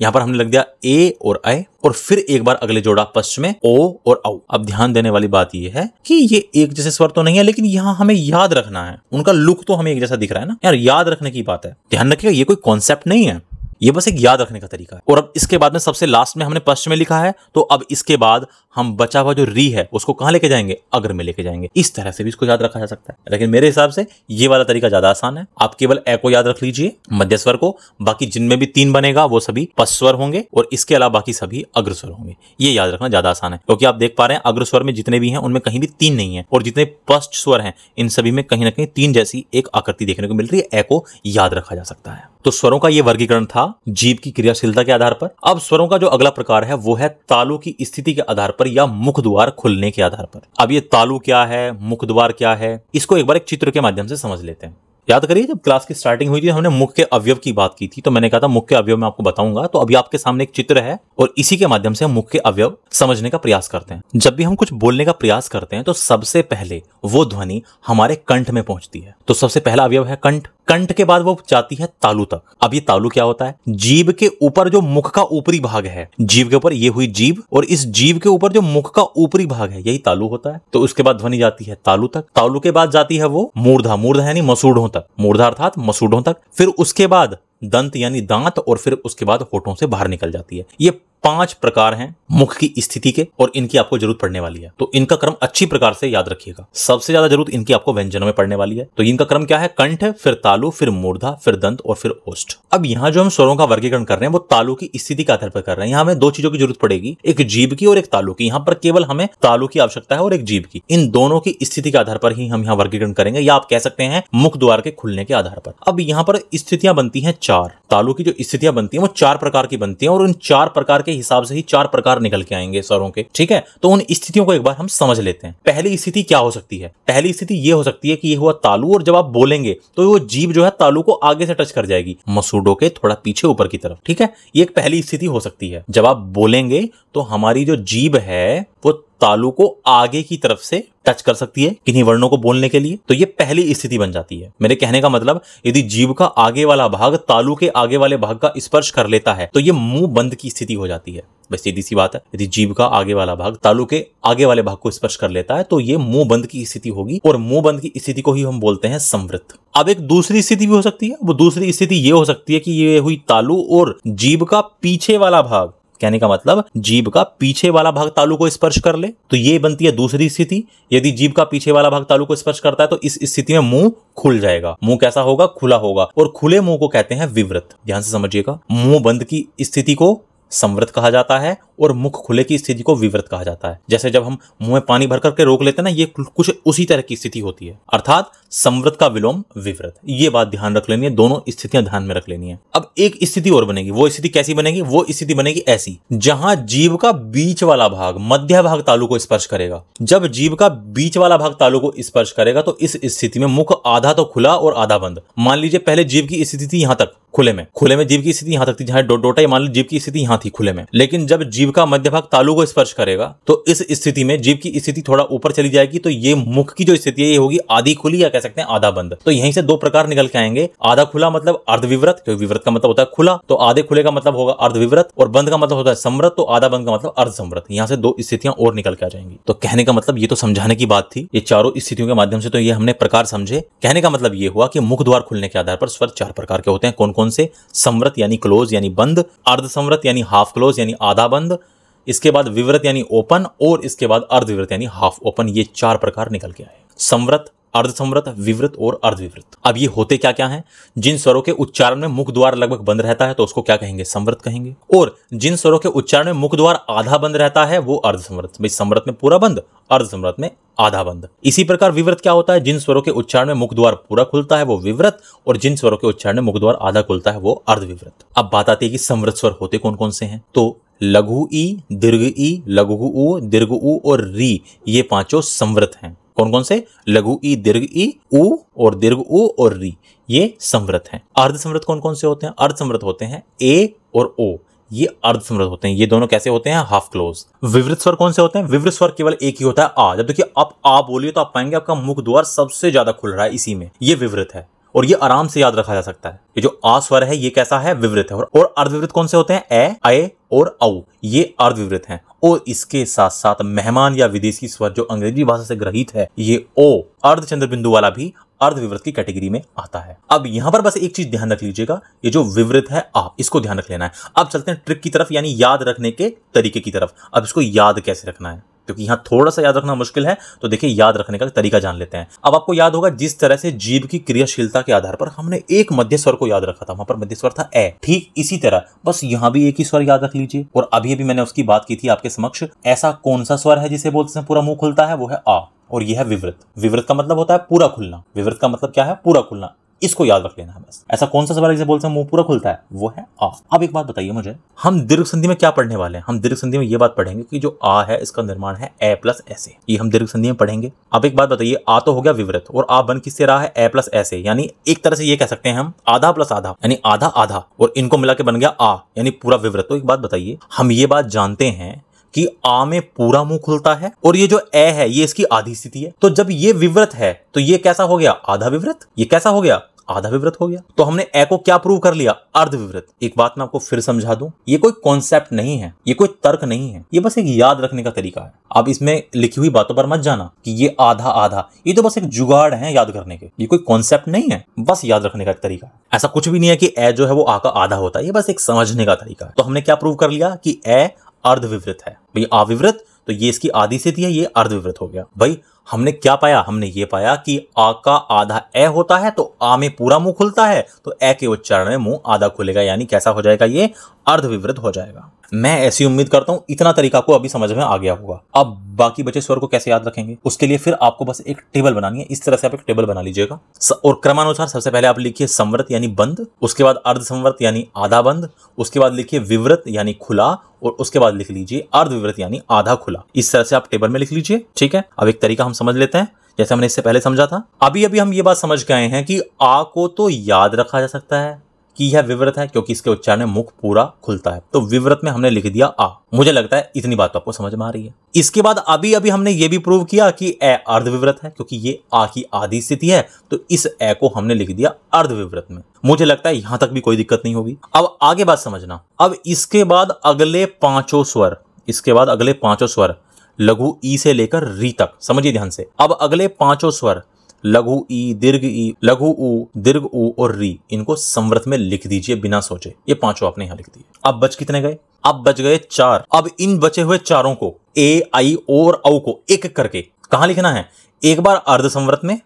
यहां पर हमने लग दिया ए और ऐ, और फिर एक बार अगले जोड़ा पश्च में ओ और औ। अब ध्यान देने वाली बात यह है कि ये एक जैसे स्वर तो नहीं है, लेकिन यहां हमें याद रखना है। उनका लुक तो हमें एक जैसा दिख रहा है ना यार, याद रखने की बात है। ध्यान रखिएगा, ये कोई कॉन्सेप्ट नहीं है, ये बस एक याद रखने का तरीका है। और अब इसके बाद में सबसे लास्ट में हमने पश्च में लिखा है, तो अब इसके बाद हम बचा हुआ जो री है उसको कहां लेके जाएंगे, अग्र में लेके जाएंगे। इस तरह से भी इसको याद रखा जा सकता है, लेकिन मेरे हिसाब से ये वाला तरीका ज्यादा आसान है। आप केवल ए को याद रख लीजिए, मध्य स्वर को, बाकी जिनमें भी 3 बनेगा वो सभी पश्च स्वर होंगे और इसके अलावा बाकी सभी अग्र स्वर होंगे। ये याद रखना ज्यादा आसान है, क्योंकि आप देख पा रहे हैं अग्र स्वर में जितने भी हैं उनमें कहीं भी 3 नहीं है, और जितने पश्च स्वर हैं इन सभी में कहीं ना कहीं 3 जैसी एक आकृति देखने को मिल रही है। ए को याद रखा जा सकता है। तो स्वरों का ये वर्गीकरण था जीभ की क्रियाशीलता के आधार पर। अब स्वरों का जो अगला प्रकार है वो है तालु की स्थिति के आधार पर या मुख द्वार खुलने के आधार पर। अब ये तालु क्या है, मुख द्वार क्या है, इसको एक बार एक चित्र के माध्यम से समझ लेते हैं। याद करिए जब क्लास की स्टार्टिंग हुई थी हमने मुख के अवयव की बात की थी, तो मैंने कहा था मुख के अवयव मैं आपको बताऊंगा। तो अभी आपके सामने एक चित्र है और इसी के माध्यम से हम मुख के अवयव समझने का प्रयास करते हैं। जब भी हम कुछ बोलने का प्रयास करते हैं तो सबसे पहले वो ध्वनि हमारे कंठ में पहुंचती है। तो सबसे पहला अवयव है कंठ। कंठ के बाद वो जाती है तालु तक। अब ये तालु क्या होता है, जीभ के ऊपर जो मुख का ऊपरी भाग है, जीभ के ऊपर ये हुई जीभ, और इस जीभ के ऊपर जो मुख का ऊपरी भाग है यही तालु होता है। तो उसके बाद ध्वनि जाती है तालु तक। तालु के बाद जाती है वो मूर्धा, मूर्धा यानी मसूढ़ों तक, मूर्धा अर्थात मसूढ़ों तक। फिर उसके बाद दंत यानी दांत, और फिर उसके बाद होठों से बाहर निकल जाती है। ये 5 प्रकार हैं मुख की स्थिति के, और इनकी आपको जरूरत पड़ने वाली है। तो इनका क्रम अच्छी प्रकार से याद रखिएगा। सबसे ज्यादा जरूरत इनकी आपको व्यंजनों में पड़ने वाली है। तो इनका क्रम क्या है, कंठ, फिर तालु, फिर मूर्धा, फिर दंत और फिर ओष्ठ। अब यहाँ जो हम स्वरों का वर्गीकरण कर रहे हैं वो तालु की स्थिति के आधार पर कर रहे हैं। यहाँ हमें 2 चीजों की जरूरत पड़ेगी, एक जीभ की और एक तालु की। यहाँ पर केवल हमें तालु की आवश्यकता है और एक जीभ की। इन दोनों की स्थिति के आधार पर ही हम यहाँ वर्गीकरण करेंगे, या आप कह सकते हैं मुख द्वार के खुलने के आधार पर। अब यहाँ पर स्थितियां बनती हैं 4। तालु की जो स्थितियां बनती हैं वो 4 प्रकार की बनती हैं, और उन 4 प्रकार के हिसाब से ही 4 प्रकार निकल के आएंगे स्वरों के। ठीक है, तो उन स्थितियों को एक बार हम समझ लेते हैं। पहली स्थिति क्या हो सकती है, पहली स्थिति ये हो सकती है कि ये हुआ तालु, और जब आप बोलेंगे तो वो जीभ जो है तालु को आगे से टच कर जाएगी, मसूढ़ों के थोड़ा पीछे ऊपर की तरफ। ठीक है, ये एक पहली स्थिति हो सकती है। जब आप बोलेंगे तो हमारी जो जीभ है वो तालु को आगे की तरफ से टच कर सकती है किन्हीं वर्णों को बोलने के लिए, तो ये पहली स्थिति बन जाती है। मेरे कहने का मतलब, यदि जीभ का आगे वाला भाग तालु के आगे वाले भाग का स्पर्श कर लेता है तो ये मुंह बंद की स्थिति हो जाती है। बस सीधी सी बात है, यदि जीभ का आगे वाला भाग तालु के आगे वाले भाग को स्पर्श कर लेता है तो ये मुंह बंद की स्थिति होगी, और मुंह बंद की स्थिति को ही हम बोलते हैं संवृत। अब एक दूसरी स्थिति भी हो सकती है। वो दूसरी स्थिति ये हो सकती है कि ये हुई तालु और जीभ का पीछे वाला भाग, कहने का मतलब जीभ का पीछे वाला भाग तालु को स्पर्श कर ले, तो ये बनती है दूसरी स्थिति। यदि जीभ का पीछे वाला भाग तालु को स्पर्श करता है तो इस स्थिति में मुंह खुल जाएगा। मुंह कैसा होगा, खुला होगा, और खुले मुंह को कहते हैं विवृत। ध्यान से समझिएगा, मुंह बंद की स्थिति को संवृत कहा जाता है और मुख खुले की स्थिति को विवृत कहा जाता है। जैसे जब हम मुंह में पानी भर करके रोक लेते हैं ना, ये कुछ उसी तरह की स्थिति होती है, अर्थात संवृत का विलोम विवृत। ये बात ध्यान रख लेनी है, दोनों स्थितियां ध्यान में रख लेनी है। अब एक स्थिति और बनेगी, वो स्थिति कैसी बनेगी, वो स्थिति बनेगी ऐसी, जहां जीभ का बीच वाला भाग, मध्य भाग तालु को स्पर्श करेगा। जब जीभ का बीच वाला भाग तालु को स्पर्श करेगा तो इस स्थिति में मुख आधा तो खुला और आधा बंद। मान लीजिए पहले जीभ की स्थिति थी यहां तक खुले में जीभ की स्थिति यहां तक थी, जहां डोटा, मान लीजिए जीभ की स्थिति यहां थी खुले में, लेकिन जब जीभ का मध्य भाग तालु को स्पर्श करेगा तो इस स्थिति में जीभ की स्थिति थोड़ा ऊपर चली जाएगी, तो ये मुख की जो स्थिति है ये होगी आधी खुली, या कह सकते हैं आधा बंद। तो यहीं से 2 प्रकार निकल के आएंगे, आधा खुला मतलब अर्धविवृत, क्योंकि विवृत का मतलब होता है खुला, तो आधे खुले का मतलब होगा अर्धविवृत, और बंद का मतलब होता है संवृत, तो आधा बंद का मतलब अर्धसंवृत। यहां से 2 स्थितियां और निकल के आ जाएंगी। तो कहने का मतलब, ये तो समझाने की बात थी, ये चारों स्थितियों के माध्यम से तो ये हमने प्रकार समझे। कहने का मतलब ये हुआ कि मुख द्वार खुलने के आधार पर स्वर 4 प्रकार के होते हैं। कौन कौन से, संवृत यानी क्लोज यानी बंद, अर्धसंवृत यानी हाफ क्लोज यानी आधा बंद, इसके बाद विवृत यानी ओपन, और इसके बाद अर्धविवृत यानी हाफ ओपन। ये 4 प्रकार निकल के आए, संवृत, अर्धसंवृत, विवृत और अर्धविवृत। अब ये होते क्या क्या हैं, जिन स्वरों के उच्चारण में मुख द्वार लगभग बंद रहता है तो उसको क्या कहेंगे, संवृत कहेंगे, और जिन स्वरों के उच्चारण में मुख द्वार आधा बंद रहता है वो अर्धसंवृत। भाई संवृत में पूरा बंद, अर्धसंवृत में आधा बंद। इसी प्रकार विवृत क्या होता है, जिन स्वरों के उच्चारण में मुख द्वार पूरा खुलता है वो विवृत, और जिन स्वरों के उच्चारण में मुख द्वार आधा खुलता है वो अर्धविवृत। अब बात आती है कि संवृत स्वर होते कौन कौन से हैं। तो लघु ई, दीर्घ ई, लघु उ, दीर्घ उ और री, ये 5 संवृत हैं। कौन कौन से, लघु ई, दीर्घ ई, उ और दीर्घ उ और री, ये संवृत हैं। अर्धसंवृत कौन कौन से होते हैं, अर्धसंवृत होते हैं ए और ओ, ये अर्धसंवृत होते हैं। ये दोनों कैसे होते हैं, हाफ क्लोज। विवृत स्वर कौन से होते हैं, विवृत स्वर केवल एक ही होता है आ। जब देखिए आप आ बोलिए तो आप पाएंगे आपका मुख द्वार सबसे ज्यादा खुल रहा है इसी में, ये विवृत है, और ये आराम से याद रखा जा सकता है। ये जो आ स्वर है ये कैसा है, विवृत है। और अर्धविवृत कौन से होते हैं, ए, अय और औ, ये अर्धविवृत हैं। और इसके साथ साथ मेहमान या विदेशी स्वर जो अंग्रेजी भाषा से ग्रहित है, ये ओ, अर्धचंद्र बिंदु वाला भी अर्धविवृत की कैटेगरी में आता है। अब यहां पर बस एक चीज ध्यान रख लीजिएगा, ये जो विवृत है आ, इसको ध्यान रख लेना है। अब चलते हैं ट्रिक की तरफ, यानी याद रखने के तरीके की तरफ। अब इसको याद कैसे रखना है, क्योंकि यहां थोड़ा सा याद रखना मुश्किल है, तो देखिए याद रखने का तरीका जान लेते हैं। अब आपको याद होगा जिस तरह से जीभ की क्रियाशीलता के आधार पर हमने एक मध्य स्वर को याद रखा था, वहां पर मध्य स्वर था ए, ठीक इसी तरह बस यहां भी एक ही स्वर याद रख लीजिए। और अभी अभी मैंने उसकी बात की थी आपके समक्ष, ऐसा कौन सा स्वर है जिसे बोलते हैं पूरा मुंह खुलता है, वो है आ, और यह है विवृत। विवृत का मतलब होता है पूरा खुलना, विवृत का मतलब क्या है, पूरा खुलना। इसको याद रख लेना है बस। ऐसा कौन सा स्वर जिसे बोलते हैं मुंह पूरा खुलता है, वो है आ। अब एक बात बताइए मुझे, हम दीर्घ संधि में क्या पढ़ने वाले हैं? हम दीर्घ संधि में ये बात पढ़ेंगे कि जो आ है इसका निर्माण है ए प्लस ए से, ये हम दीर्घ संधि में पढ़ेंगे। अब एक बात बताइए, आ तो हो गया विवृत और आ बन किससे रहा है, ए प्लस ए से, यानी एक तरह से ये कह सकते हैं हम आधा प्लस आधा, यानी आधा आधा, और इनको मिला के बन गया आ, यानी पूरा विवृत। तो एक बात बताइए, हम ये बात जानते हैं कि आ में पूरा मुंह खुलता है और ये जो ए है ये इसकी आधी स्थिति है। तो जब ये विवृत है तो ये कैसा हो गया, आधा विवृत। ये कैसा हो गया, आधा विवृत हो गया। तो हमने ए को क्या प्रूव कर लिया, अर्धविवृत। एक बात मैं आपको फिर समझा दूं, ये कोई कॉन्सेप्ट नहीं है, ये कोई तर्क नहीं है, ये बस एक याद रखने का तरीका है। अब इसमें लिखी हुई बातों पर मत जाना कि ये आधा आधा, ये तो बस एक जुगाड़ है याद करने के, ये कोई कॉन्सेप्ट नहीं है, बस याद रखने का तरीका है। ऐसा कुछ भी नहीं है कि ए जो है वो आ का आधा होता है, ये बस एक समझने का तरीका है। तो हमने क्या प्रूव कर लिया कि ए अर्धविवृत है। भाई अविवृत तो ये इसकी आधी स्थिति है, ये अर्धविवृत हो गया। भाई हमने क्या पाया, हमने ये पाया कि आ का आधा ए होता है तो आ में पूरा मुंह खुलता है, तो ए के उच्चारण में मुंह आधा खुलेगा, यानी कैसा हो जाएगा, ये अर्धविवृत हो जाएगा। मैं ऐसी उम्मीद करता हूं इतना तरीका को अभी समझ में आ गया होगा। अब बाकी बचे स्वर को कैसे याद रखेंगे, उसके लिए फिर आपको बस एक टेबल बनानी है। इस तरह से आप एक टेबल बना लीजिएगा और क्रमानुसार सबसे पहले आप लिखिए संवृत यानी बंद, उसके बाद अर्ध संवृत यानी आधा बंद, उसके बाद लिखिए विवृत यानी खुला, और उसके बाद लिख लीजिए अर्धविवृत यानी आधा खुला। इस तरह से आप टेबल में लिख लीजिए, ठीक है। अब एक तरीका हम समझ लेते हैं, जैसे हमने इससे पहले समझा था। अभी अभी हम ये बात समझ गए हैं कि आ को तो याद रखा जा सकता है कि यह विवृत है, क्योंकि इसके उच्चारण में मुख पूरा खुलता है, तो विवृत में हमने लिख दिया आ। मुझे लगता है इतनी बात तो आपको समझ में आ रही है। इसके बाद अभी अभी हमने ये भी प्रूव किया कि ए अर्धविवृत है, क्योंकि ये आ की आधी स्थिति है, तो इस ए को हमने लिख दिया अर्धविवृत में। मुझे लगता है यहां तक भी कोई दिक्कत नहीं होगी। अब आगे बात समझना। अब इसके बाद अगले पांचों स्वर, इसके बाद अगले पांचों स्वर लघु ई से लेकर री तक, समझिए ध्यान से। अब अगले पांचों स्वर लघु ई, दीर्घ ई, लघु ऊ, दीर्घ ऊ और री, इनको संवृत में लिख दीजिए बिना सोचे। ये पांचों आपने यहां लिख दिए। अब बच कितने गए, अब बच गए 4। अब इन बचे हुए चारों को ए, आई, ओ और औ को एक एक करके कहां लिखना है, एक बार अर्ध संवृत में,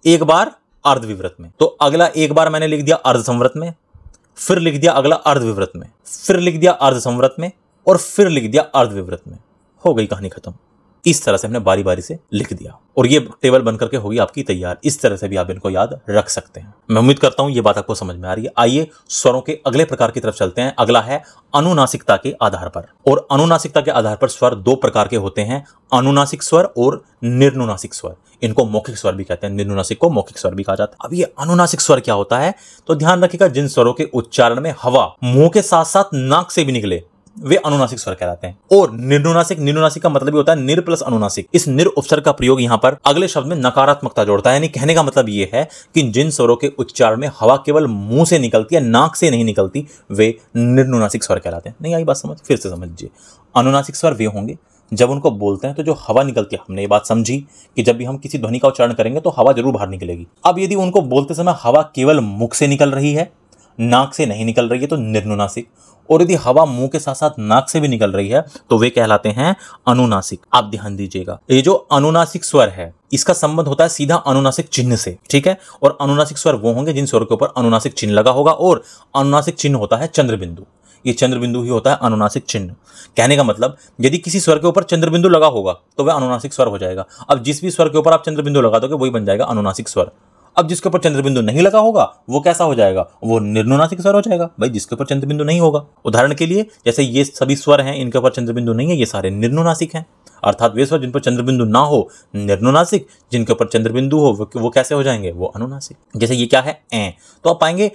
एक बार अर्धविवृत में। तो अगला एक बार मैंने लिख दिया अर्ध संवृत में, फिर लिख दिया अगला अर्धविवृत में, फिर लिख दिया अर्ध संवृत में, और फिर लिख दिया अर्धविवृत में। हो गई कहानी खत्म। इस तरह से हमने बारी बारी से लिख दिया और ये टेबल बनकर के होगी आपकी तैयार। इस तरह से भी आप इनको याद रख सकते हैं। मैं उम्मीद करता हूं ये बात आपको समझ में आ रही है। आइए स्वरों के अगले प्रकार की तरफ चलते हैं। अगला है अनुनासिकता के आधार पर। और अनुनासिकता के आधार पर स्वर दो प्रकार के होते हैं, अनुनासिक स्वर और निर्नुनासिक स्वर। इनको मौखिक स्वर भी कहते हैं, निर्नुनासिक को मौखिक स्वर भी कहा जाता है। अब ये अनुनासिक स्वर क्या होता है, तो ध्यान रखिएगा, जिन स्वरों के उच्चारण में हवा मुंह के साथ साथ नाक से भी निकले वे अनुनासिक स्वर कहलाते हैं। और निर्नुनासिक, निर्नुनासिक का मतलब भी होता है निर प्लस अनुनासिक। इस निर उपसर्ग का प्रयोग यहां पर अगले शब्द में नकारात्मकता जोड़ता है, यानी कहने का मतलब यह है कि जिन स्वरों के उच्चारण में हवा केवल मुंह से निकलती है, नाक से नहीं निकलती, वे निर्नुनासिक स्वर कहलाते हैं। नहीं आई बात समझ, फिर से समझ लीजिए। अनुनासिक स्वर वे होंगे जब उनको बोलते हैं तो जो हवा निकलती है, हमने ये बात समझी कि जब भी हम किसी ध्वनि का उच्चारण करेंगे तो हवा जरूर बाहर निकलेगी। अब यदि उनको बोलते समय हवा केवल मुख से निकल रही है, नाक से नहीं निकल रही है, तो निर्नुनासिक। और यदि हवा मुंह के साथ साथ नाक से भी निकल रही है तो वे कहलाते हैं अनुनासिक। आप ध्यान दीजिएगा, ये जो अनुनासिक स्वर है इसका संबंध होता है सीधा अनुनासिक चिन्ह से, ठीक है। और अनुनासिक स्वर वो होंगे जिन स्वर के ऊपर अनुनासिक चिन्ह लगा होगा, और अनुनासिक चिन्ह होता है चंद्रबिंदु। ये चंद्रबिंदु ही होता है अनुनासिक चिन्ह। कहने का मतलब यदि किसी स्वर के ऊपर चंद्रबिंदु लगा होगा तो वह अनुनासिक स्वर हो जाएगा। अब जिस भी स्वर के ऊपर आप चंद्रबिंदु लगा दोगे वही बन जाएगा अनुनासिक स्वर। अब जिसके ऊपर चंद्रबिंदु नहीं लगा होगा वो कैसा हो जाएगा, वो निर्नुनासिक स्वर हो जाएगा। भाई जिसके ऊपर चंद्रबिंदु नहीं होगा, उदाहरण के लिए जैसे ये सभी स्वर हैं, इनके ऊपर चंद्रबिंदु नहीं है, ये सारे निर्नुनासिक हैं। अर्थात वे स्वर जिन पर चंद्रबिंदु ना हो निर्नुनासिक, जिनके ऊपर चंद्रबिंदु हो वो कैसे हो जाएंगे, वो अनुनासिक। जैसे ये क्या है, ए, तो आप पाएंगे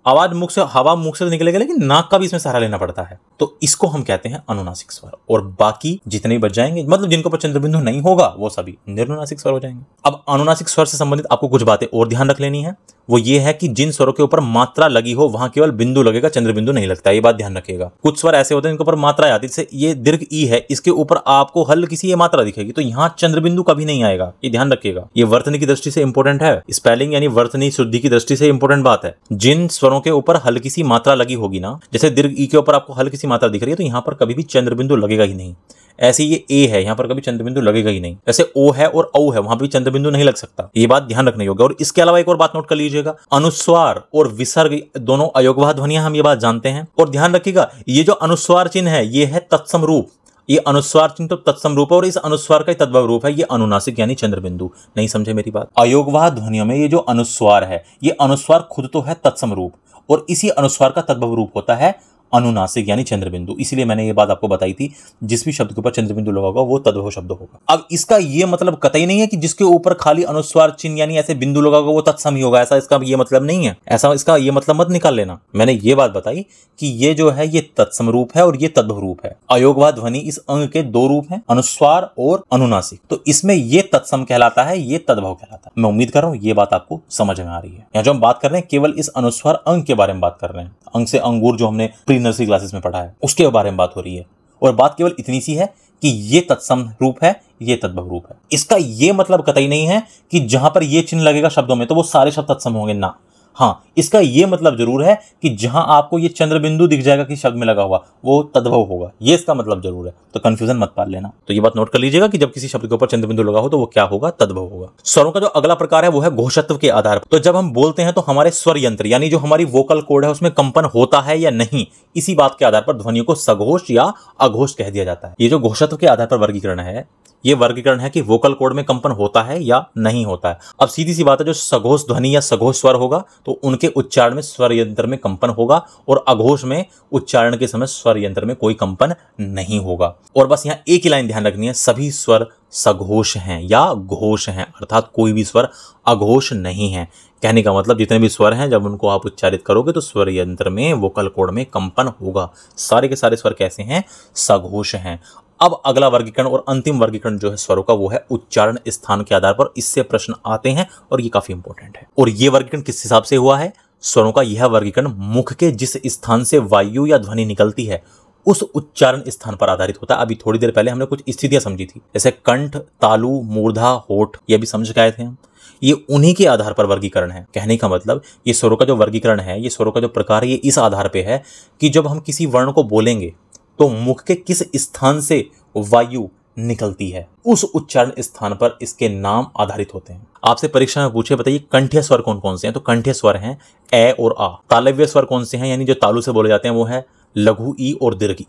आवाज मुख से, हवा मुख से निकलेगा लेकिन नाक का भी इसमें सहारा लेना पड़ता है। तो इसको हम कहते हैं अनुनासिक स्वर। और बाकी जितने बच जाएंगे, मतलब जिनके ऊपर चंद्र बिंदु नहीं होगा, वो सभी निर्नुनासिक स्वर हो जाएंगे। अब अनुनासिक स्वर से संबंधित आपको कुछ बातें और ध्यान रख लेनी है। वो ये है कि जिन स्वरों के ऊपर मात्रा लगी हो वहां केवल बिंदु लगेगा, चंद्र बिंदु नहीं लगता। ये बात ध्यान रखिएगा। कुछ स्वर ऐसे होते हैं जिनके ऊपर मात्रा आती है, जैसे ये दीर्घ ई है, इसके ऊपर आपको हल्की सी ये मात्रा दिखेगी, तो यहां चंद्र बिंदु कभी नहीं आएगा। ये ध्यान रखिएगा। ये वर्तनी की दृष्टि से इंपॉर्टेंट है, स्पेलिंग यानी वर्तनी शुद्धि की दृष्टि से इंपॉर्टेंट बात है। जिन स्वरों के ऊपर हल्की सी मात्रा लगी होगी ना, जैसे दीर्घ ई के ऊपर आपको हल्की सी मात्रा दिख रही है, तो यहां पर कभी भी चंद्र बिंदु लगेगा ही नहीं। ऐसे ये ए है, यहां पर कभी चंद्र बिंदु लगेगा ही नहीं। ऐसे ओ है और औ है, वहां भी चंद्र बिंदु नहीं लग सकता। ये बात ध्यान रखने योग्य। और इसके अलावा एक और बात नोट कर लीजिएगा, अनुस्वार और विसर्ग दोनों अयोगवाह ध्वनियां, हम ये बात जानते हैं। और ध्यान रखिएगा, ये जो अनुस्वार चिन्ह है ये है तत्सम रूप। ये अनुस्वार चिन्ह तो तत्सम रूप है और इस अनुस्वार का तद्भव रूप है, ये अनुनासिक यानी चंद्र बिंदु। नहीं समझे मेरी बात? अयोगवाह ध्वनियों में ये जो अनुस्वार है, ये अनुस्वार खुद तो है तत्सम रूप, और इसी अनुस्वार का तद्भव रूप होता है अनुनासिक यानी चंद्र बिंदु। इसलिए मैंने ये बात आपको बताई थी, जिस भी शब्द के ऊपर चंद्र बिंदु लगा होगा वो तद्भव शब्द होगा। अब इसका ये मतलब कतई नहीं है कि जिसके ऊपर खाली अनुस्वार चिन्ह यानी ऐसे बिंदु लगा होगा वो तत्सम ही होगा, ऐसा इसका ये मतलब नहीं है। ऐसा इसका ये मतलब मत निकाल लेना। मैंने ये बात बताई कि ये जो है ये तत्सम रूप है और ये तद्भव रूप है। अयोगवाह ध्वनि इस अंग के दो रूप हैं, अनुस्वार और अनुनासिक। तो इसमें ये तत्सम कहलाता है, ये तद्भव कहलाता है। मैं उम्मीद कर रहा हूं ये बात आपको समझ में आ रही है। यहाँ जो हम बात कर रहे हैं केवल इस अनुस्वार अंग के बारे में बात कर रहे हैं। अंग से अंगूर जो हमने प्री नर्सरी क्लासेस में पढ़ा है उसके बारे में बात हो रही है। और बात केवल इतनी सी है कि ये तत्सम रूप है, ये तद्भव रूप है। इसका ये मतलब कतई नहीं है कि जहां पर ये चिन्ह लगेगा शब्दों में तो वो सारे शब्द तत्सम होंगे ना। हाँ, इसका ये मतलब जरूर है कि जहां आपको ये चंद्र बिंदु दिख जाएगा कि शब्द में लगा हुआ, वो तद्भव होगा। ये इसका मतलब जरूर है, तो कंफ्यूजन मत पाल लेना। तो ये बात नोट कर लीजिएगा कि जब किसी शब्द के ऊपर चंद्र बिंदु लगा हो तो वो क्या होगा? तद्भव होगा। स्वरों का जो अगला प्रकार है वो है घोषत्व के आधार पर। तो जब हम बोलते हैं तो हमारे स्वर यंत्र यानी जो हमारी वोकल कॉर्ड है उसमें कंपन होता है या नहीं, इसी बात के आधार पर ध्वनियों को सघोष या अघोष कह दिया जाता है। ये जो घोषत्व के आधार पर वर्गीकरण है, ये वर्गीकरण है कि वोकल कॉर्ड में कंपन होता है या नहीं होता है। अब सीधी सी बात है, जो सघोष ध्वनि या सघोष स्वर होगा तो उनके उच्चारण में स्वर यंत्र में कंपन होगा, और अघोष में उच्चारण के समय स्वर यंत्र में कोई कंपन नहीं होगा। और बस यहाँ एक ही लाइन ध्यान रखनी है, सभी स्वर सघोष हैं या घोष हैं, अर्थात कोई भी स्वर अघोष नहीं है। कहने का मतलब जितने भी स्वर हैं जब उनको आप उच्चारित करोगे तो स्वर यंत्र में वोकल कॉर्ड में कंपन होगा। सारे के सारे स्वर कैसे हैं? सघोष हैं। अब अगला वर्गीकरण और अंतिम वर्गीकरण जो है स्वरों का वो है उच्चारण स्थान के आधार पर। इससे प्रश्न आते हैं और ये काफी इंपॉर्टेंट है। और ये वर्गीकरण किस हिसाब से हुआ है? स्वरों का यह वर्गीकरण मुख के जिस स्थान से वायु या ध्वनि निकलती है उस उच्चारण स्थान पर आधारित होता है। अभी थोड़ी देर पहले हमने कुछ स्थितियां समझी थी, जैसे कंठ, तालु, मूर्धा, होठ, ये भी समझ के आए थे हम। ये उन्हीं के आधार पर वर्गीकरण है। कहने का मतलब ये स्वरों का जो वर्गीकरण है, ये स्वरों का जो प्रकार है, ये इस आधार पे है कि जब हम किसी वर्ण को बोलेंगे तो मुख के किस स्थान से वायु निकलती है, उस उच्चारण स्थान पर इसके नाम आधारित होते हैं। आपसे परीक्षा में पूछे बताइए कंठ्य स्वर कौन कौन से हैं, तो कंठ्य स्वर हैं ए और आ। तालव्य स्वर कौन से हैं, यानी जो तालु से बोले जाते हैं, वो है लघु ई और दीर्घ ई।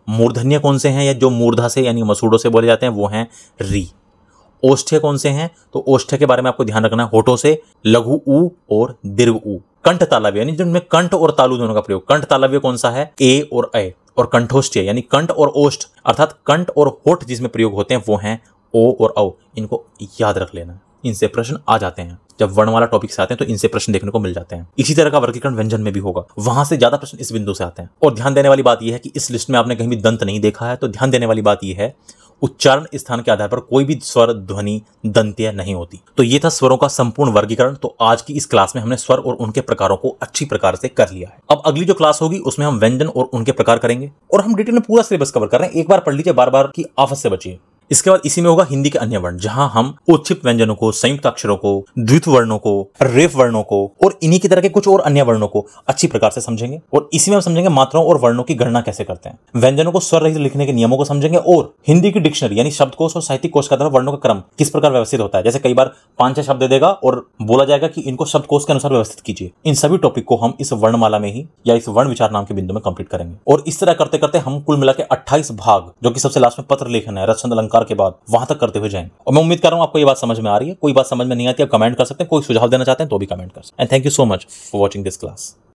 मूर्धन्य कौन से हैं, या जो मूर्धा से यानी मसूड़ों से बोले जाते हैं, वो हैं री। ओष्ठ्य कौन से हैं, तो ओष्ठ्य के बारे में आपको ध्यान रखना है, होठों से लघु ऊ और दीर्घ ऊ। कंठ तालव्य यानी जिनमें कंठ और तालु दोनों का प्रयोग, कंठ तालव्य कौन सा है? ए और ए। और कंठोष्ठ्य यानी कंठ और ओष्ठ अर्थात कंठ और होठ जिसमें प्रयोग होते हैं वो हैं ओ और औ। इनको याद रख लेना, इनसे प्रश्न आ जाते हैं। जब वर्णमाला टॉपिक से आते हैं तो इनसे प्रश्न देखने को मिल जाते हैं। इसी तरह का वर्गीकरण व्यंजन में भी होगा, वहां से ज्यादा प्रश्न इस बिंदु से आते हैं। और ध्यान देने वाली बात यह है कि इस लिस्ट में आपने कहीं भी दंत नहीं देखा है, तो ध्यान देने वाली बात यह है उच्चारण स्थान के आधार पर कोई भी स्वर ध्वनि दंत्य नहीं होती। तो ये था स्वरों का संपूर्ण वर्गीकरण। तो आज की इस क्लास में हमने स्वर और उनके प्रकारों को अच्छी प्रकार से कर लिया है। अब अगली जो क्लास होगी उसमें हम व्यंजन और उनके प्रकार करेंगे, और हम डिटेल में पूरा सिलेबस कवर कर रहे हैं। एक बार पढ़ लीजिए, बार बार की आफत से बचिए। इसके बाद इसी में होगा हिंदी के अन्य वर्ण, जहां हम उत्क्षिप्त व्यंजनों को, संयुक्त अक्षरों को, द्वित्व वर्णों को, रेफ वर्णों को और इन्हीं की तरह के कुछ और अन्य वर्णों को अच्छी प्रकार से समझेंगे। और इसी में हम समझेंगे मात्राओं और वर्णों की गणना कैसे करते हैं, व्यंजनों को स्वर रहित लिखने के नियमों को समझेंगे, और हिंदी की डिक्शनरी यानी शब्दकोश और साहित्यिक कोश का द्वारा वर्णों का क्रम किस प्रकार व्यवस्थित होता है। जैसे कई बार 5-6 शब्द दे देगा और बोला जाएगा कि इनको शब्दकोश के अनुसार व्यवस्थित कीजिए। इन सभी टॉपिक को हम इस वर्णमाला में ही या इस वर्ण विचार नाम के बिंदु में कंप्लीट करेंगे। और इस तरह करते करते हम कुल मिला के 28 भाग, जो कि सबसे लास्ट में पत्र लेखन है, रचना अलंकार के बाद, वहां तक करते हुए जाएंगे। और मैं उम्मीद कर रहा हूं आपको ये बात समझ में आ रही है। कोई बात समझ में नहीं आती आप कमेंट कर सकते हैं, कोई सुझाव देना चाहते हैं तो भी कमेंट कर सकते हैं। And thank you so much for watching this class.